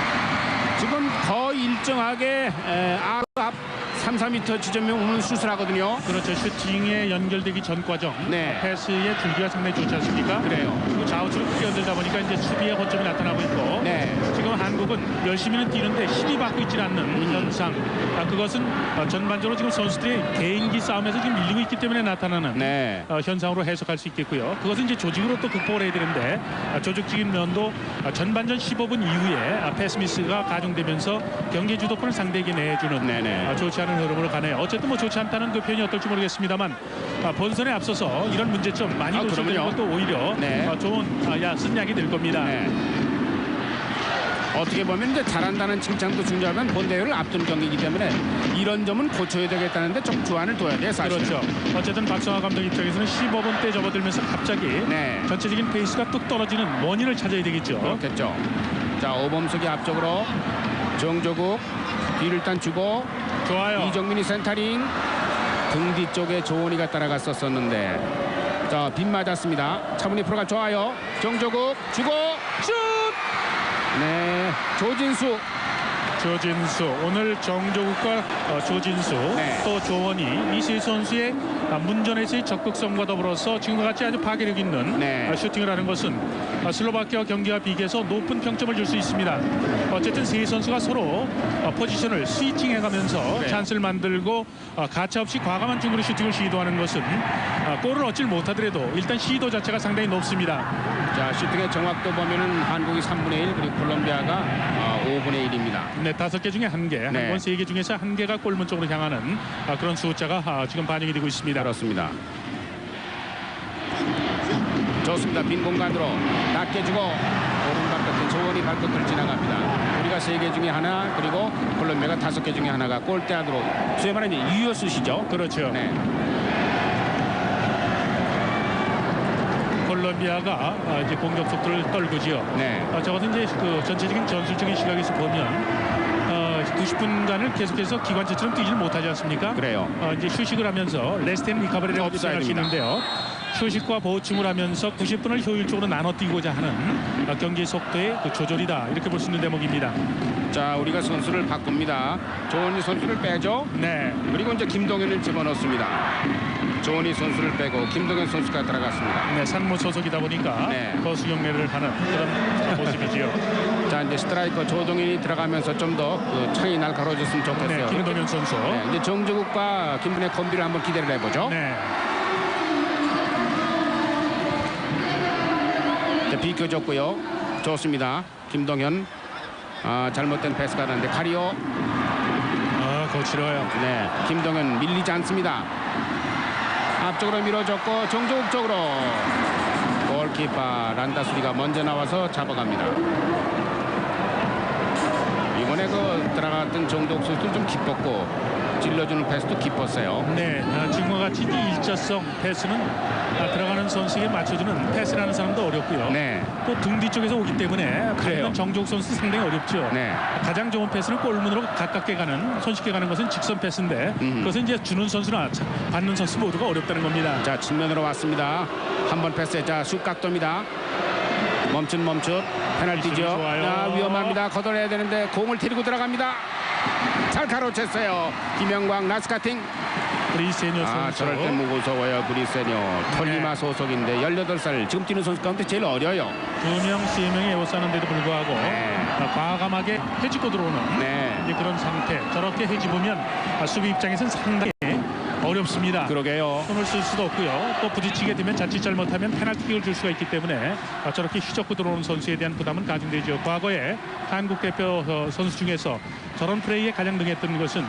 지금 거의 일정하게 앞 3-4m 지점에 오는 슛을 하거든요. 그렇죠. 슈팅에 연결되기 전 과정. 네. 패스의 줄기가 상당히 좋지 않습니까? 그래요. 그리고 좌우측으로 크게 흔들다 보니까 이제 수비의 허점이 나타나고 있고 네. 지금 한국은 열심히는 뛰는데 힘이 받고 있지 않는 현상. 그것은 전반적으로 지금 선수들이 개인기 싸움에서 지금 밀리고 있기 때문에 나타나는 네. 현상으로 해석할 수 있겠고요. 그것은 이제 조직으로 또 극복을 해야 되는데 조직적인 면도 전반전 15분 이후에 패스미스가 가중되면서 경기 주도권을 상대에게 내주는 네네. 좋지 않은 그런 흐름으로 가네요. 어쨌든 뭐 좋지 않다는 그 표현이 어떨지 모르겠습니다만 본선에 앞서서 이런 문제점 많이 노출되는 그럼요. 것도 오히려 네. 좋은 쓴약이 될 겁니다. 네. 어떻게 보면 이제 잘한다는 칭찬도 중요하면 본대회를 앞둔 경기이기 때문에 이런 점은 고쳐야 되겠다는데 좀 주안을 둬야 돼 사실. 그렇죠. 어쨌든 박성화 감독 입장에서는 15번대 접어들면서 갑자기 네. 전체적인 페이스가 뚝 떨어지는 원인을 찾아야 되겠죠. 그렇겠죠. 자, 오범석이 앞쪽으로 정조국 뒤를 일단 주고 좋아요. 이정민이 센터링 등 뒤쪽에 조원이가 따라갔었는데 자, 빗 맞았습니다. 차분히 프로가 좋아요. 정조국 주고 슛! 네, 조진수 오늘 정조국과 조진수 네. 또 조원이 이세 선수의 문전에서의 적극성과 더불어서 지금과 같이 아주 파괴력 있는 네. 슈팅을 하는 것은 슬로바키아 경기와 비교해서 높은 평점을 줄 수 있습니다. 어쨌든 세 선수가 서로 포지션을 스위칭해가면서 네. 찬스를 만들고 가차없이 과감한 중거리 슈팅을 시도하는 것은 골을 얻질 못하더라도 일단 시도 자체가 상당히 높습니다. 자, 슈팅의 정확도 보면은 한국이 3분의 1 그리고 콜롬비아가 5분의 1입니다. 네, 5개 중에 1개, 네. 한 번 3개 중에서 1개가 골문 쪽으로 향하는 그런 숫자가 지금 반영이 되고 있습니다. 그렇습니다. 좋습니다. 빈 공간으로 낮게 주고 오른발 끝에 조원이 발끝을 지나갑니다. 우리가 3개 중에 하나 그리고 콜롬비아가 5개 중에 하나가 골대 안으로 소위 말하는 유효슛이죠. 그렇죠. 네. 콜롬비아가 이제 공격 속도를 떨구지요. 네. 저것은 이제 그 전체적인 전술적인 시각에서 보면 90분간을 계속해서 기관차처럼 뛰지를 못하지 않습니까? 그래요. 이제 휴식을 하면서 레스트 앤 리커버리라고 생각할 수 있는데요. 휴식과 보충을 하면서 90분을 효율적으로 나눠 뛰고자 하는 경기 속도의 그 조절이다. 이렇게 볼 수 있는 대목입니다. 자, 우리가 선수를 바꿉니다. 조원희 선수를 빼죠. 네. 그리고 이제 김동현을 집어넣습니다. 조원희 선수를 빼고 김동현 선수가 들어갔습니다. 네, 산무 소속이다 보니까 네. 거수 경례를 하는 그런 모습이지요. 자, 이제 스트라이커 조동현이 들어가면서 좀 더 그 창이 날카로워졌으면 좋겠어요. 네, 김동현 선수. 네, 이제 정조국과 김분의 콤비를 한번 기대를 해보죠. 네. 자, 비켜줬고요. 좋습니다. 김동현. 잘못된 패스가 나는데 카리오. 거칠어요. 네, 김동현 밀리지 않습니다. 앞쪽으로 밀어줬고 정조국 쪽으로 골키퍼 란다수리가 먼저 나와서 잡아갑니다. 이번에 그 들어갔던 정조국 선수도 좀 기뻤고 찔러주는 패스도 기뻤어요. 네, 지금과 같이 이 일자성 패스는 들어가는 선수에게 맞춰주는 패스라는 사람도 어렵고요. 네, 또 등 뒤쪽에서 오기 때문에 그래요. 정조국 선수 상당히 어렵죠. 네. 가장 좋은 패스는 골문으로 가깝게 가는 손쉽게 가는 것은 직선 패스인데 그것은 이제 주는 선수나 받는 선수 모두가 어렵다는 겁니다. 자, 측면으로 왔습니다. 한 번 패스. 자, 슛 각도입니다. 멈춘 페널티죠. 좋아요. 자, 위험합니다. 걷어내야 되는데 공을 데리고 들어갑니다. 잘 가로챘어요. 김영광 라스카팅. 브리세뇨 선수. 저럴 때 무서워요. 브리세뇨. 톨리마 소속인데 18살. 지금 뛰는 선수 가운데 제일 어려요. 2명, 3명이 에워싸는데도 불구하고 네. 과감하게 해집고 들어오는 네. 이제 그런 상태. 저렇게 해집으면 수비 입장에서는 상당히 어렵습니다. 그러게요. 손을 쓸 수도 없고요. 또 부딪히게 되면 자칫 잘못하면 페널티킥을 줄 수가 있기 때문에 저렇게 휘젓고 들어오는 선수에 대한 부담은 가중되죠. 과거에 한국 대표 선수 중에서 저런 플레이에 가장 능했던 것은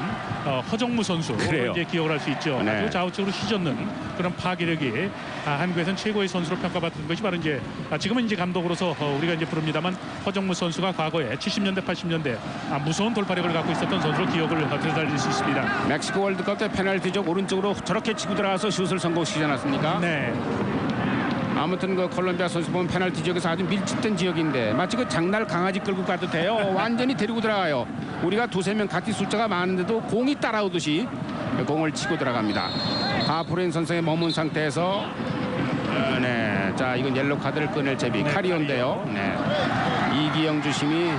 허정무 선수. 그래요. 이제 기억을 할 수 있죠. 네. 아주 좌우측으로 휘젓는 그런 파괴력이 한국에서는 최고의 선수로 평가받던 것이 바로 이제 지금은 이제 감독으로서 우리가 이제 부릅니다만 허정무 선수가 과거에 70년대 80년대 무서운 돌파력을 갖고 있었던 선수로 기억을 되살릴 수 있습니다. 멕시코 월드컵 때 페널티적 오른쪽으로 저렇게 치고 들어가서 슛을 성공시키지 않았습니까? 네. 아무튼 그 콜롬비아 선수 보면 페널티 지역에서 아주 밀집된 지역인데 마치 그 장날 강아지 끌고 가도 돼요. 완전히 데리고 들어가요. 우리가 2-3명 같이 숫자가 많은데도 공이 따라오듯이 공을 치고 들어갑니다. 하프레인 선수의 머문 상태에서 네, 자, 이건 옐로 카드를 꺼낼 제비 카리오인데요. 네. 이기영 주심이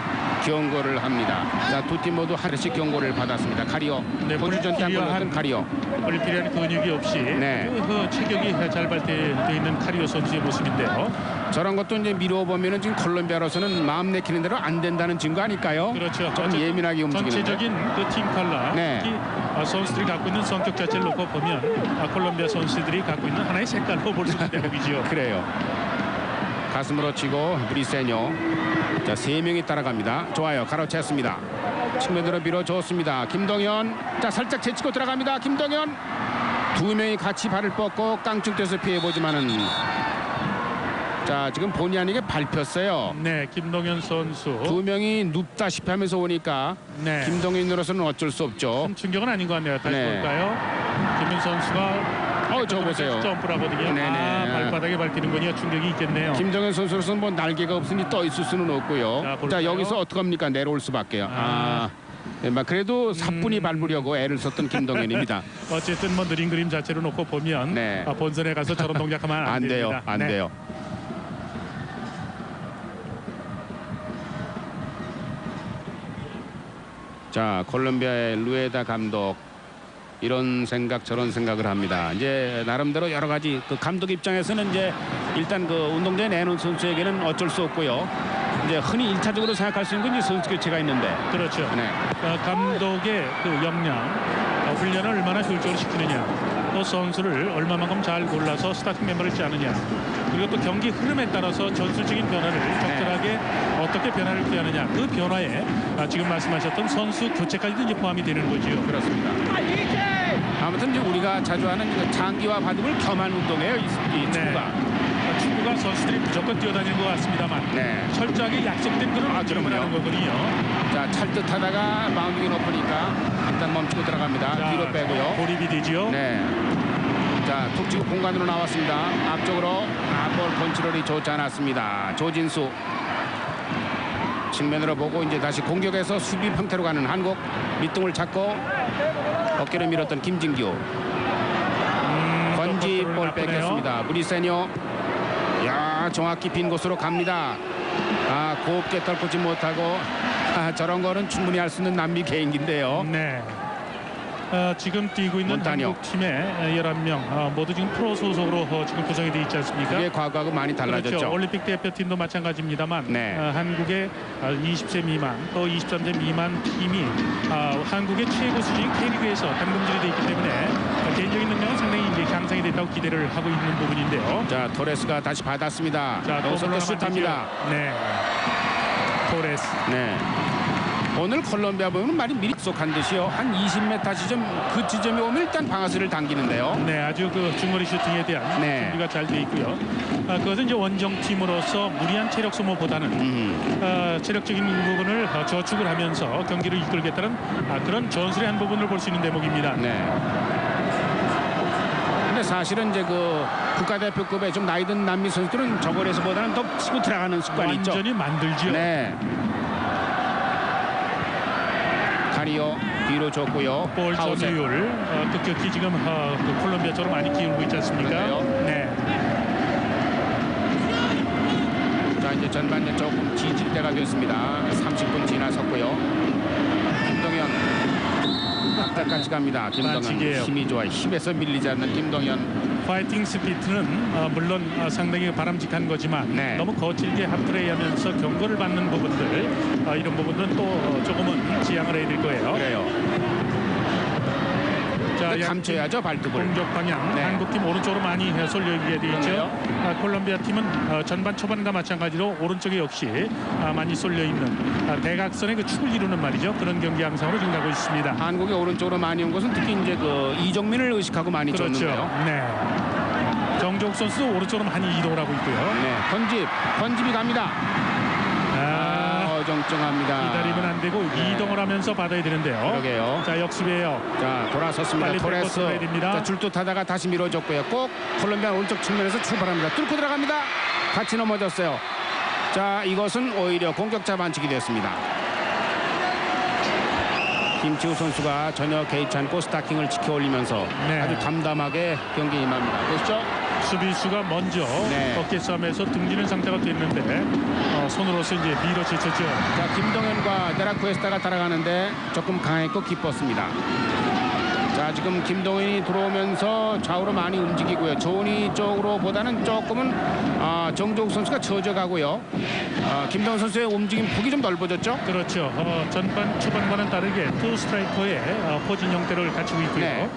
경고를 합니다. 자, 두 팀 모두 하나씩 경고를 받았습니다. 카리오. 네, 호주전 때 한번 넣은 카리오. 불필요한 근육이 없이 네. 그 체격이 잘 발달되어 있는 카리오 선수의 모습인데요. 저런 것도 이제 미뤄보면은 지금 콜롬비아로서는 마음 내키는 대로 안 된다는 증거 아닐까요? 그렇죠. 좀 예민하게 움직이는. 전체적인 그 팀 컬러, 네. 특히 선수들이 갖고 있는 성격 자체를 놓고 보면 콜롬비아 선수들이 갖고 있는 하나의 색깔로 볼 수 있는 대목이지요. 그래요. 가슴으로 치고 브리세뇨. 자, 3명이 따라갑니다. 좋아요. 가로챘습니다. 측면으로 밀어줬습니다. 김동현. 자, 살짝 제치고 들어갑니다. 김동현. 2명이 같이 발을 뻗고 깡충 뛰어서 피해보지만은 자, 지금 본의 아니게 밟혔어요. 네, 김동현 선수. 2명이 눕다시피 하면서 오니까 네. 김동현으로서는 어쩔 수 없죠. 큰 충격은 아닌 것 같네요. 다시 네. 볼까요? 김민 선수가 저거 보세요. 점프를 하거든요. 네네. 발바닥에 밟히는군요. 충격이 있겠네요. 김동현 선수로서는 뭐 날개가 없으니 떠 있을 수는 없고요. 자, 자, 볼까요? 여기서 어떡합니까? 내려올 수밖에요. 네, 막 그래도 사뿐히 밟으려고 애를 썼던 김동현입니다. 어쨌든 뭐 느린 그림 자체로 놓고 보면 네. 본선에 가서 저런 동작하면 안 안 돼요. 됩니다. 안 네. 돼요. 자, 콜롬비아의 루에다 감독 이런 생각 저런 생각을 합니다. 이제 나름대로 여러 가지 그 감독 입장에서는 이제 일단 그 운동장에 내놓은 선수에게는 어쩔 수 없고요. 이제 흔히 1차적으로 생각할 수 있는 건 이제 선수 교체가 있는데. 그렇죠. 네. 감독의 그 역량, 훈련을 얼마나 효율적으로 시키느냐, 또 선수를 얼마만큼 잘 골라서 스타팅 멤버를 짜느냐, 그리고 또 경기 흐름에 따라서 전술적인 변화를 적절하게 어떻게 변화를 피하느냐, 그 변화에 지금 말씀하셨던 선수 교체까지도 이제 포함이 되는 거지요. 그렇습니다. 아무튼 이제 우리가 자주 하는 그 장기와 바둑을 겸한 운동이에요. 이 축구가. 축구가 선수들이 무조건 뛰어다니는 것 같습니다만 네. 철저하게 약속된 그런 움직임을 하는 거거든요. 자, 찰듯하다가 마운딩이 높으니까 일단 멈추고 들어갑니다. 뒤로 빼고요. 고립이 되죠. 네. 자, 툭 치고 공간으로 나왔습니다. 앞쪽으로 볼 컨트롤이 좋지 않았습니다. 조진수. 측면으로 보고 이제 다시 공격에서 수비 형태로 가는 한국. 밑둥을 잡고 어깨를 밀었던 김진규. 건지 볼 뺏겼습니다. 브리세뇨. 야, 정확히 빈 곳으로 갑니다. 곱게 떨구지 못하고 저런 거는 충분히 할 수 있는 남미 개인기인데요. 네. 지금 뛰고 있는 몬타뇨. 한국 팀의 11명 모두 지금 프로 소속으로 지금 구성이 되어 있지 않습니까? 이게 과거하고 많이 달라졌죠. 그렇죠. 올림픽 대표팀도 마찬가지입니다만 네. 한국의 20세 미만 또 23세 미만 팀이 한국의 최고 수준 K리그에서 단금질이 되어 있기 때문에 개인적인 능력은 상당히 이제 향상이 됐다고 기대를 하고 있는 부분인데요. 자, 토레스가 다시 받았습니다. 자, 여기서 또 슛합니다. 네. 토레스. 네. 오늘 콜롬비아 보면 말이 미리 약속한 듯이요. 한 20m 지점 그 지점에 오면 일단 방아쇠를 당기는데요. 네, 아주 그 중거리 슈팅에 대한 네. 준비가 잘 돼 있고요. 그것은 이제 원정 팀으로서 무리한 체력 소모보다는 체력적인 부분을 저축을 하면서 경기를 이끌겠다는 그런 전술의 한 부분을 볼 수 있는 대목입니다. 네. 근데 사실은 이제 그 국가대표급의 좀 나이 든 남미 선수들은 저거에서보다는 더 치고 들어가는 습관이 있죠. 완전히 만들죠. 네. 카리오 뒤로 줬고요. 볼 파우세. 점유율 급격히 지금 그 콜롬비아처럼 많이 기울고 있지 않습니까? 그런데요? 네. 자, 이제 전반전 조금 지칠 때가 됐습니다. 30분 지나섰고요. 김동현 앞다까지 갑니다. 김동현 반칙이에요. 힘이 좋아. 힘에서 밀리지 않는 김동현. 파이팅 스피트는 물론 상당히 바람직한 거지만 네. 너무 거칠게 핫플레이하면서 경고를 받는 부분들 이런 부분들은 또 조금은 지양을 해야 될 거예요. 그래요. 자, 근데 감춰야죠, 발톱을. 공격 방향 네. 한국팀 오른쪽으로 많이 쏠려 있게 돼 있죠. 콜롬비아 팀은 전반 초반과 마찬가지로 오른쪽에 역시 많이 쏠려 있는 대각선의 그 축을 이루는 말이죠. 그런 경기 양상으로 지금 가고 있습니다. 한국이 오른쪽으로 많이 온 것은 특히 이제 그 이정민을 의식하고 많이 그렇죠. 줬는데요. 네. 정종욱 선수도 오른쪽으로 많이 이동을 하고 있고요. 네, 건집이 갑니다. 어정쩡합니다. 기다리면 안 되고 이동을 하면서 받아야 되는데요. 그러게요. 자, 역습이에요. 자, 돌아섰습니다. 빨리 토레스. 뺏어야 됩니다. 자, 줄듯하다가 다시 밀어줬고요. 꼭 콜롬비아 오른쪽 측면에서 출발합니다. 뚫고 들어갑니다. 같이 넘어졌어요. 자, 이것은 오히려 공격자 반칙이 됐습니다. 김치우 선수가 전혀 개의치 않고 스타킹을 지켜 올리면서 네. 아주 담담하게 경기에 임합니다. 보시죠. 수비수가 먼저 네. 어깨 싸움에서 등지는 상태가 됐는데 손으로서 이제 밀어제쳤죠. 자, 김동현과 데라쿠에스타가 따라가는데 조금 강했고 기뻤습니다. 자, 지금 김동현이 들어오면서 좌우로 많이 움직이고요. 조은희 쪽으로 보다는 조금은 정조욱 선수가 젖어가고요. 김동현 선수의 움직임 폭이 좀 넓어졌죠. 그렇죠. 전반 초반과는 다르게 투 스트라이커의 포진 형태를 갖추고 있고요. 네.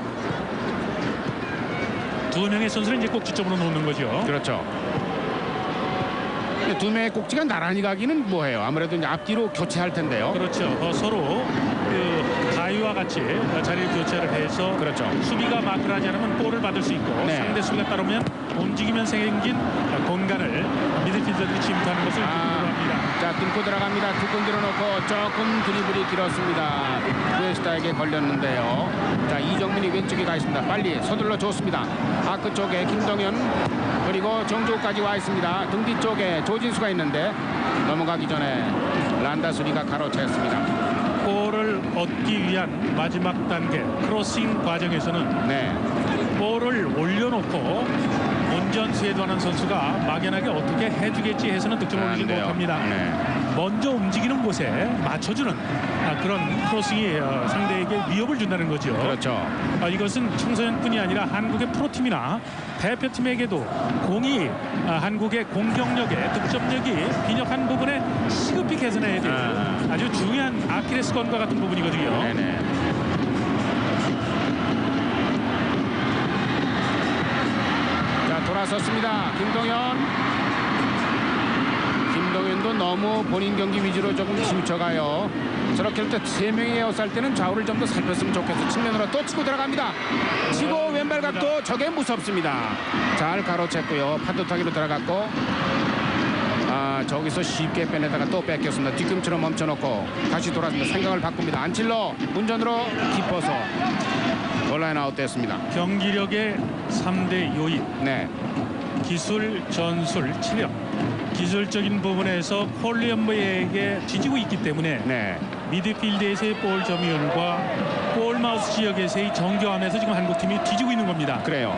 두 명의 선수를 이제 꼭지점으로 놓는 거죠. 그렇죠. 근데 두 명의 꼭지가 나란히 가기는 뭐해요? 아무래도 이제 앞뒤로 교체할 텐데요. 그렇죠. 서로 그 가위와 같이 자리를 교체를 해서 그렇죠. 수비가 마크를 하지 않으면 볼을 받을 수 있고 네. 상대 수비가 따르면 움직이면 생긴 공간을 미드필더들이 침투하는 것을 합니다. 자, 뚫고 들어갑니다. 두 건 들어놓고 조금 드리블이 길었습니다. 웨스타에게 걸렸는데요. 자, 이정민이 왼쪽에 가 있습니다. 빨리 서둘러 줬습니다. 아크 쪽에 김동현 그리고 정조까지 와 있습니다. 등 뒤쪽에 조진수가 있는데 넘어가기 전에 란다스리가 가로챘습니다. 볼을 얻기 위한 마지막 단계 크로싱 과정에서는 네. 볼을 올려놓고 운전수에도하는 선수가 막연하게 어떻게 해주겠지 해서는 득점을 올리지 돼요. 못합니다. 네. 먼저 움직이는 곳에 맞춰주는 그런 크로싱이 상대에게 위협을 준다는 거죠. 그렇죠. 이것은 청소년뿐이 아니라 한국의 프로팀이나 대표팀에게도 공이 한국의 공격력에 득점력이 빈약한 부분에 시급히 개선해야 될 아주 중요한 아킬레스건과 같은 부분이거든요. 네네. 자, 돌아섰습니다. 김동현도 너무 본인 경기 위주로 조금 치우쳐가요. 저렇게 할 때 세 명이 에어쌀 때는 좌우를 좀 더 살폈으면 좋겠어. 측면으로 또 치고 들어갑니다. 치고 왼발 각도 저게 무섭습니다. 잘 가로챘고요. 파도타기로 들어갔고 저기서 쉽게 빼내다가 또 뺏겼습니다. 뒤꿈치로 멈춰놓고 다시 돌아섭니다. 생각을 바꿉니다. 안칠로 운전으로 깊어서 온라인 아웃됐습니다. 경기력의 3대 요인. 네. 기술, 전술, 체력. 기술적인 부분에서 콜리엄버에게 지지고 있기 때문에 네. 미드필드에서의 볼 점유율과 골마우스 지역에서의 정교함에서 지금 한국팀이 뒤지고 있는 겁니다. 그래요.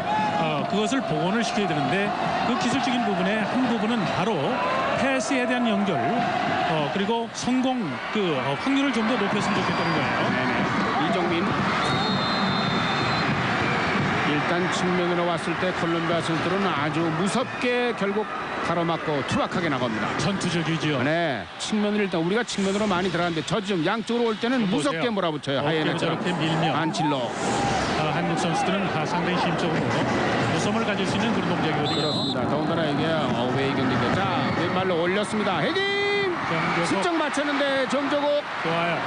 그것을 복원을 시켜야 되는데 그 기술적인 부분의 한 부분은 바로 패스에 대한 연결 그리고 성공 확률을 좀 더 높였으면 좋겠다는 거예요. 네네. 이정민. 일단 측면으로 왔을 때 콜롬비아 선수들은 아주 무섭게 결국 가로막고 투박하게 나갑니다. 전투적이죠. 네, 측면을 일단 우리가 측면으로 많이 들어갔는데 저 지점 양쪽으로 올 때는 무섭게 보세요. 몰아붙여요. 하이에나처럼. 저렇게 밀면 안칠로. 한국 선수들은 상당히 심적으로 무서움을 가질 수 있는 그런 동작이거든요. 그렇습니다. 더군다나 이게 어웨이 경기인데 자, 왼발로 올렸습니다. 헤딩! 실점 맞췄는데 정조국 좋아요.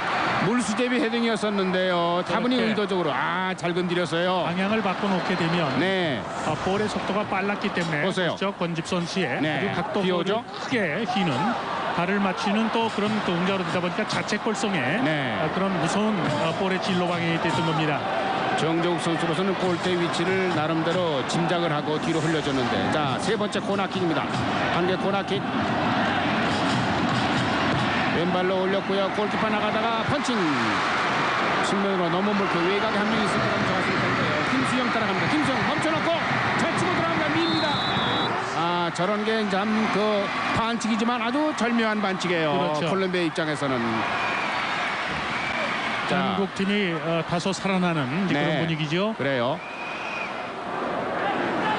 물수제비 헤딩이었었는데요. 다분히 그렇게. 의도적으로 잘 건드렸어요. 방향을 바꿔놓게 되면 네. 볼의 속도가 빨랐기 때문에 보세요. 그렇죠? 권집 선수의 네. 아주 각도를 비오죠? 크게 휘는 발을 맞추는 또 그런 동작으로 되다 보니까 자책골성에 네. 그런 무서운 볼의 진로 방향이 됐던 겁니다. 정조국 선수로서는 골대 위치를 나름대로 짐작을 하고 뒤로 흘려줬는데 자, 세 번째 코너킥입니다. 한개 코너킥. 왼발로 올렸고요. 골키퍼 나가다가 펀칭. 측면으로 너무 멀고 외곽에 한 명 있을 때가 좋았을 텐데요. 김수영 따라갑니다. 김수영 멈춰놓고 잘 치고 들어갑니다. 밉니다. 저런 게 참 반칙이지만 아주 절묘한 반칙이에요. 그렇죠. 콜롬비아 입장에서는. 자, 한국 팀이 다소 살아나는 이제 네. 그런 분위기죠. 그래요.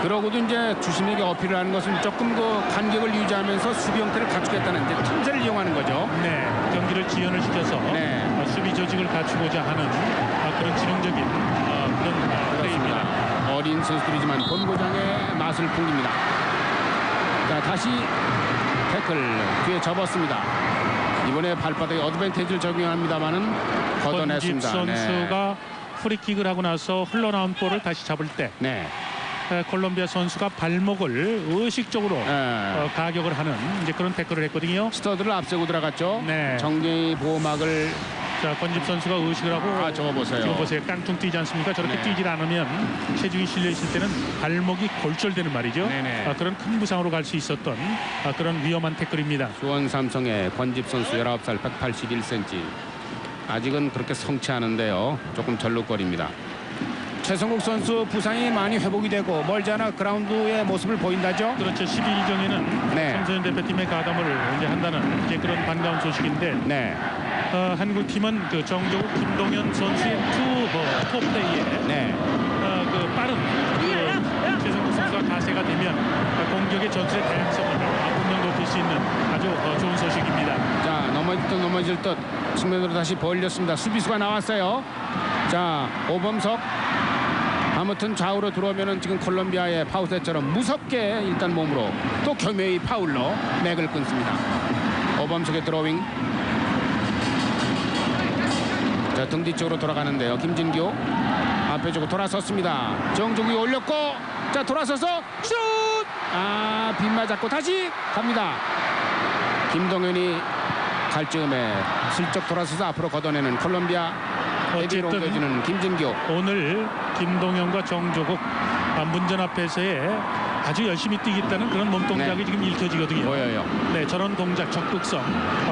그러고도 이제 주심에게 어필을 하는 것은 조금 간격을 유지하면서 수비 형태를 갖추겠다는 이제 틈새를 이용하는 거죠. 네, 경기를 지연을 시켜서 네. 수비 조직을 갖추고자 하는 그런 지능적인 그런 플레이입니다. 어린 선수들이지만 본고장의 맛을 풍깁니다. 자, 다시 태클 뒤에 접었습니다. 이번에 발바닥에 어드밴티지를 적용합니다만은 걷어냈습니다. 권집 선수가 프리킥을 하고 나서 흘러나온 볼을 다시 잡을 때 네. 콜롬비아 선수가 발목을 의식적으로 네. 가격을 하는 이제 그런 태클을 했거든요. 스터드를 앞세고 들어갔죠. 네. 정리 보호막을 자, 권집 선수가 의식을 하고 저거 보세요. 지금 보세요. 깡통 뛰지 않습니까? 저렇게 네. 뛰질 않으면 체중이 실려 있을 때는 발목이 골절되는 말이죠. 네네. 그런 큰 부상으로 갈 수 있었던 그런 위험한 태클입니다. 수원 삼성의 권집 선수 19살 181cm. 아직은 그렇게 성치 않은데요. 조금 절룩거립니다. 최성국 선수 부상이 많이 회복이 되고 멀지 않아 그라운드의 모습을 보인다죠. 그렇죠. 12일경에는 네. 청소년 대표팀의 가담을 이제 한다는 이제 그런 반가운 소식인데 네. 한국 팀은 그 정조국 김동현 선수의 투플레이에 네. 그 빠른 최성국 선수가 가세가 되면 공격의 전술의 다양성을 분명 높일 수 있는 아주 좋은 소식입니다. 자, 넘어질 듯 측면으로 다시 벌렸습니다. 수비수가 나왔어요. 자, 오범석 아무튼 좌우로 들어오면은 지금 콜롬비아의 파우셋처럼 무섭게 일단 몸으로 또 교묘히 파울로 맥을 끊습니다. 오범석의 드로잉. 자, 등 뒤쪽으로 돌아가는데요. 김진규 앞에 주고 돌아섰습니다. 정종이 올렸고 자 돌아서서 슛! 아, 빗 맞았고 다시 갑니다. 김동현이 갈 즈음에 슬쩍 돌아서서 앞으로 걷어내는 콜롬비아. 어쨌든 옮겨주는 김진규. 오늘 김동현과 정조국 문전 앞에서의 아주 열심히 뛰겠다는 그런 몸 동작이 네. 지금 읽혀지거든요. 보여요. 네, 저런 동작, 적극성,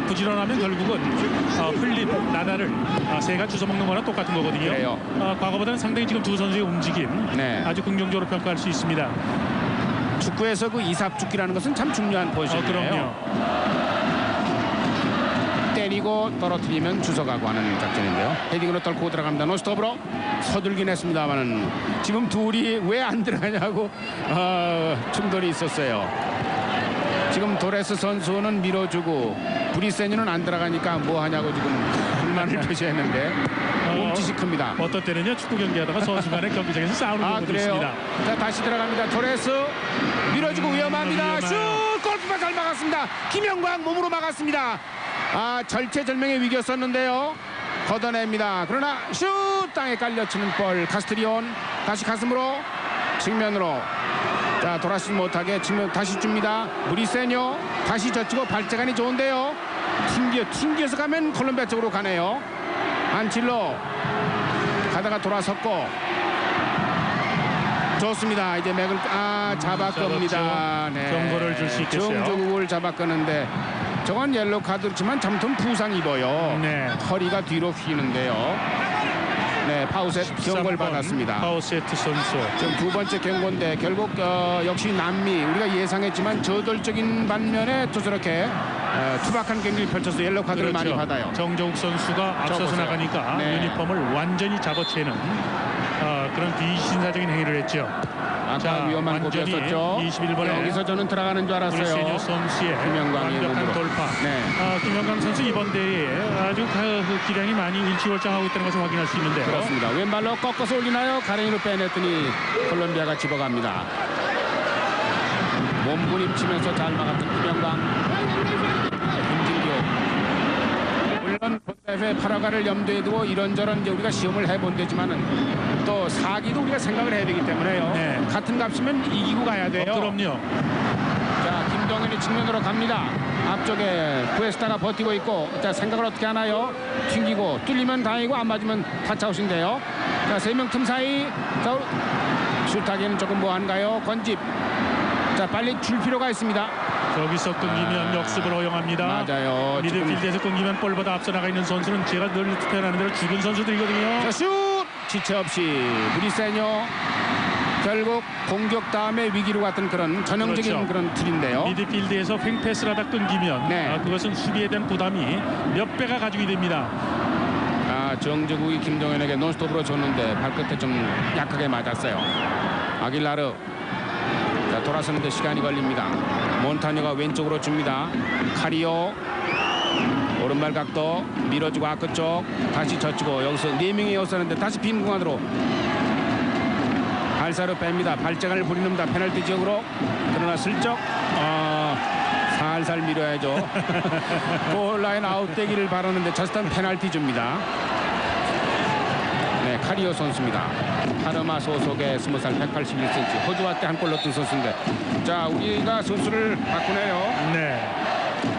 부지런하면 결국은 흘린 나다를 새가 주워먹는 거나 똑같은 거거든요. 그래요. 과거보다는 상당히 지금 두 선수의 움직임 네. 아주 긍정적으로 평가할 수 있습니다. 축구에서 그 이삽축기라는 것은 참 중요한 포지션이에요. 그럼요. 때리고 떨어뜨리면 주워가고 하는 작전인데요. 헤딩으로 떨고 들어갑니다. 노스톱으로 서둘긴 했습니다만은 지금 둘이 왜 안 들어가냐고 충돌이 있었어요. 지금 도레스 선수는 밀어주고 브리세뉴는 안 들어가니까 뭐 하냐고 지금 불만을 표시했는데 몸짓이 큽니다. 어떤 때는요 축구 경기하다가 선수 간의 경기장에서 싸우는 경우도 그래요? 있습니다. 자, 다시 들어갑니다. 도레스 밀어주고 위험합니다. 슛! 골키퍼 잘 막았습니다. 김영광 몸으로 막았습니다. 절체절명의 위기였었는데요. 걷어냅니다. 그러나 슛! 땅에 깔려치는 볼. 카스트리온 다시 가슴으로 측면으로 자 돌아서지 못하게 측면 다시 줍니다. 무리세뇨 다시 젖히고 발재간이 좋은데요. 튕겨서 가면 콜롬비아 쪽으로 가네요. 안칠로 가다가 돌아섰고 좋습니다. 이제 맥을 잡아 끕니다. 네. 경고를 줄 수 있겠어요. 정조국을 잡아 끄는데 저건 옐로우 카드지만 잘못하면 부상 입어요. 네. 허리가 뒤로 휘는데요. 네, 파우셋 경고를 받았습니다. 파우세트 선수. 지금 두 번째 경고인데 결국 역시 남미 우리가 예상했지만 저돌적인 반면에 또 저렇게 투박한 경기를 펼쳐서 옐로우 카드를 많이 받아요. 정종욱 선수가 앞서서 보세요. 나가니까 네. 유니폼을 완전히 잡아채는 그런 비신사적인 행위를 했죠. 아까 위험한 완전히 공이었었죠. 21번에 여기서 저는 들어가는 줄 브리세뉴 알았어요. 선수의 김영광의 완벽한 몸으로. 돌파. 네. 김영광 선수 이번 대회에 아주 그 기량이 많이 일취월장하고 있다는 것을 확인할 수 있는데요. 그렇습니다. 왼발로 꺾어서 올리나요? 가랭이로 빼냈더니 콜롬비아가 집어갑니다. 몸부림치면서 잘 막았던 김영광. 김진규. 물론 본대회 8화가를 염두에 두고 이런저런 이제 우리가 시험을 해본 데지만은 또 사기도 우리가 생각을 해야 되기 때문에요. 네. 같은 값이면 이기고 가야 돼요. 그럼요. 자, 김동현이 측면으로 갑니다. 앞쪽에 구에스타가 버티고 있고 자, 생각을 어떻게 하나요? 튕기고 뚫리면 다행이고 안 맞으면 타차웃인데요. 자, 세 명 틈 사이 자, 슛하기는 조금 뭐한가요? 권집. 자, 빨리 줄 필요가 있습니다. 저기서 끊기면 역습을 허용합니다. 맞아요. 미드필드에서 끊기면 볼보다 앞서 나가 있는 선수는 제가 늘 표현하는 대로 죽은 선수들이거든요. 자, 슛! 지체 없이 브리세뇨 결국 공격 다음에 위기로 갔던 그런 전형적인 그렇죠. 그런 툴인데요. 미드필드에서 횡패스를 하다 끊기면 네. 그것은 수비에 대한 부담이 몇 배가 가중이 됩니다. 정재국이 김동현에게 논스톱으로 줬는데 발끝에 좀 약하게 맞았어요. 아길라르 자, 돌아서는데 시간이 걸립니다. 몬타뇨가 왼쪽으로 줍니다. 카리오 오른발 각도 밀어주고 아크 쪽 다시 젖히고 여기서 4명이 이었었는데 다시 빈 공간으로 발사로 뺍니다. 발재간을 부리는다. 페널티 지역으로. 그러나 슬쩍 살살 밀어야죠. 골라인 아웃되기를 바라는데 저스턴 페널티 줍니다. 네, 카리오 선수입니다. 파르마 소속의 20살 181cm 호주와 때 한 골 넣었던 선수인데 자, 우리가 선수를 바꾸네요. 네.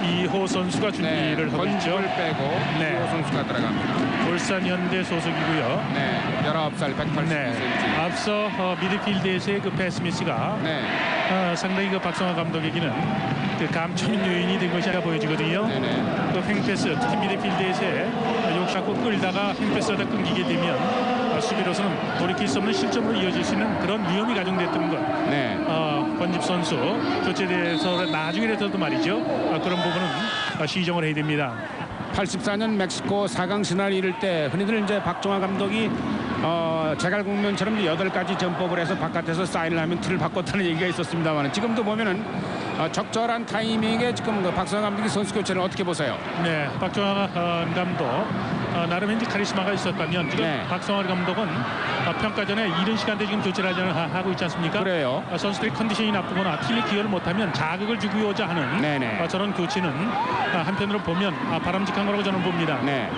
이호 선수가 준비를 하고 있죠. 건집을 빼고 네. 이호 선수가 들어갑니다. 울산 현대 소속이고요. 네, 19살 182cm. 네. 앞서 미드필드에서의 그 패스미스가 네, 상당히 그 박성화 감독에게는 그 감춰진 요인이 된 것이 아까 보여지거든요. 네네. 그 횡패스, 특히 미드필드에서의 욕심고 끌다가 횡패스하다 끊기게 되면 수비로서는 돌이킬 수 없는 실점으로 이어질 수 있는 그런 위험이 가중됐던 것. 네. 권집 선수 교체돼서 나중에라도 말이죠. 그런 부분은 시정을 해야 됩니다. 84년 멕시코 4강 신화를 이룰 때 흔히들 이제 박종화 감독이 제갈공명처럼 8가지 전법을 해서 바깥에서 사인을 하면 틀을 바꿨다는 얘기가 있었습니다만 지금도 보면은 적절한 타이밍에 지금 그 박성화 감독이 선수 교체를 어떻게 보세요? 네, 박종화 감독 나름 왠지 카리스마가 있었다면 지금 네. 박성환 감독은 평가전에 이른 시간대 지금 교체를 하고 있지 않습니까? 그래요. 선수들이 컨디션이 나쁘거나 팀이 기여를 못하면 자극을 주고자 하는 네네. 저런 교체는 한편으로 보면 바람직한 거라고 저는 봅니다. 네.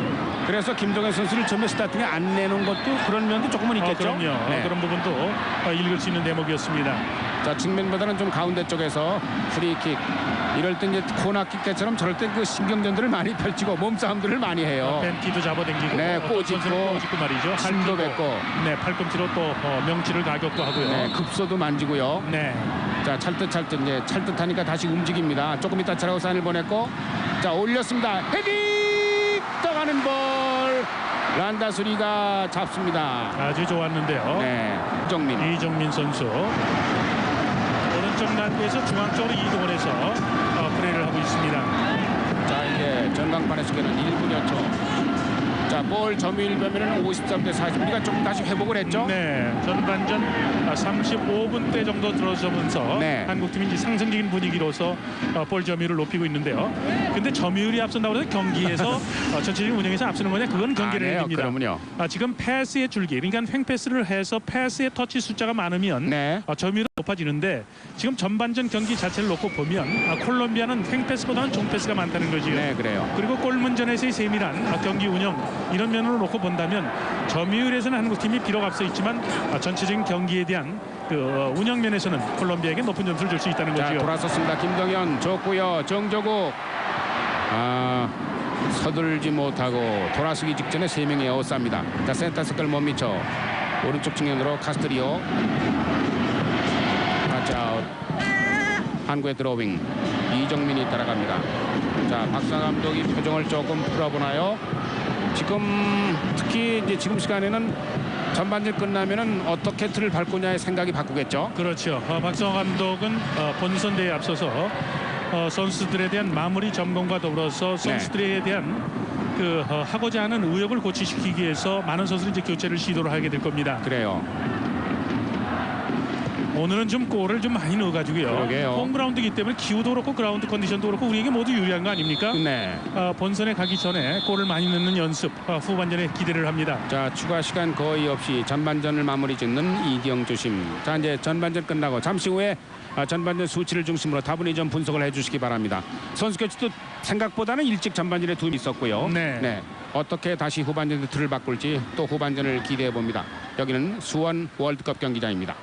그래서 김동현 선수를 처음에 스타팅에 안 내놓은 것도 그런 면도 조금은 있겠죠. 그럼요. 네. 그런 부분도 읽을 수 있는 대목이었습니다. 자, 측면보다는 좀 가운데 쪽에서 프리킥. 이럴 때 이제 코너킥 때처럼 저럴 때 그 신경전들을 많이 펼치고 몸싸움들을 많이 해요. 팬티도 잡아당기고 네, 꼬집고 말이죠. 침도 뱉고. 네, 팔꿈치로 또 명치를 가격도 하고요. 네, 급소도 만지고요. 네. 자, 찰떡 이제 찰떡하니까 다시 움직입니다. 조금 이따 차라고 사인을 보냈고, 자, 올렸습니다. 헤딩 떠가는 볼. 란다수리가 잡습니다. 아주 좋았는데요. 네, 이정민 선수 오른쪽 난구에서 중앙 쪽으로 이동을 해서 플레이를 하고 있습니다. 자, 이제 전광판의 수계는 1분여 초. 자, 볼 점유율 보면은 53대 40. 우리가 조금 다시 회복을 했죠. 네, 전반전 35분대 정도 들어서면서 네. 한국팀이 이제 상승적인 분위기로서 볼 점유율을 높이고 있는데요. 근데 점유율이 앞선다고 해서 경기에서 전체적인 운영에서 앞서는 거냐? 그건 경기를 아니에요. 얘기입니다. 그러면요. 지금 패스의 줄기, 그러니까 횡패스를 해서 패스의 터치 숫자가 많으면 네. 점유율은 높아지는데 지금 전반전 경기 자체를 놓고 보면 콜롬비아는 횡패스보다는 종패스가 많다는 거지요. 네, 그래요. 그리고 골문전에서의 세밀한 경기 운영 이런 면으로 놓고 본다면 점유율에서는 한국팀이 비록 앞서 있지만 전체적인 경기에 대한 그 운영 면에서는 콜롬비아에게 높은 점수를 줄 수 있다는 자, 거죠. 돌아섰습니다. 김동현 좋고요. 정조국 서둘지 못하고 돌아서기 직전에 3명이 에워쌉니다. 자, 센터 서클 못 미쳐 오른쪽 측면으로 카스트리오 타치아웃. 한국의 드로잉. 이정민이 따라갑니다. 자, 박사 감독이 표정을 조금 풀어보나요? 지금 특히 이제 지금 시간에는 전반전 끝나면은 어떻게 틀을 밟고냐의 생각이 바꾸겠죠. 그렇죠. 박성호 감독은 본선 대회에 앞서서 선수들에 대한 마무리 점검과 더불어서 선수들에 대한 그 하고자 하는 의욕을 고취시키기 위해서 많은 선수들이 이제 교체를 시도를 하게 될 겁니다. 그래요. 오늘은 좀 골을 좀 많이 넣어가지고요. 그러게요. 홈그라운드이기 때문에 기후도 그렇고 그라운드 컨디션도 그렇고 우리에게 모두 유리한 거 아닙니까? 네. 본선에 가기 전에 골을 많이 넣는 연습, 후반전에 기대를 합니다. 자, 추가 시간 거의 없이 전반전을 마무리 짓는 이경주심. 자, 이제 전반전 끝나고 잠시 후에 전반전 수치를 중심으로 다분히 좀 분석을 해주시기 바랍니다. 선수 교체도 생각보다는 일찍 전반전에 도움이 있었고요. 네. 어떻게 다시 후반전에 틀을 바꿀지 또 후반전을 기대해 봅니다. 여기는 수원 월드컵 경기장입니다.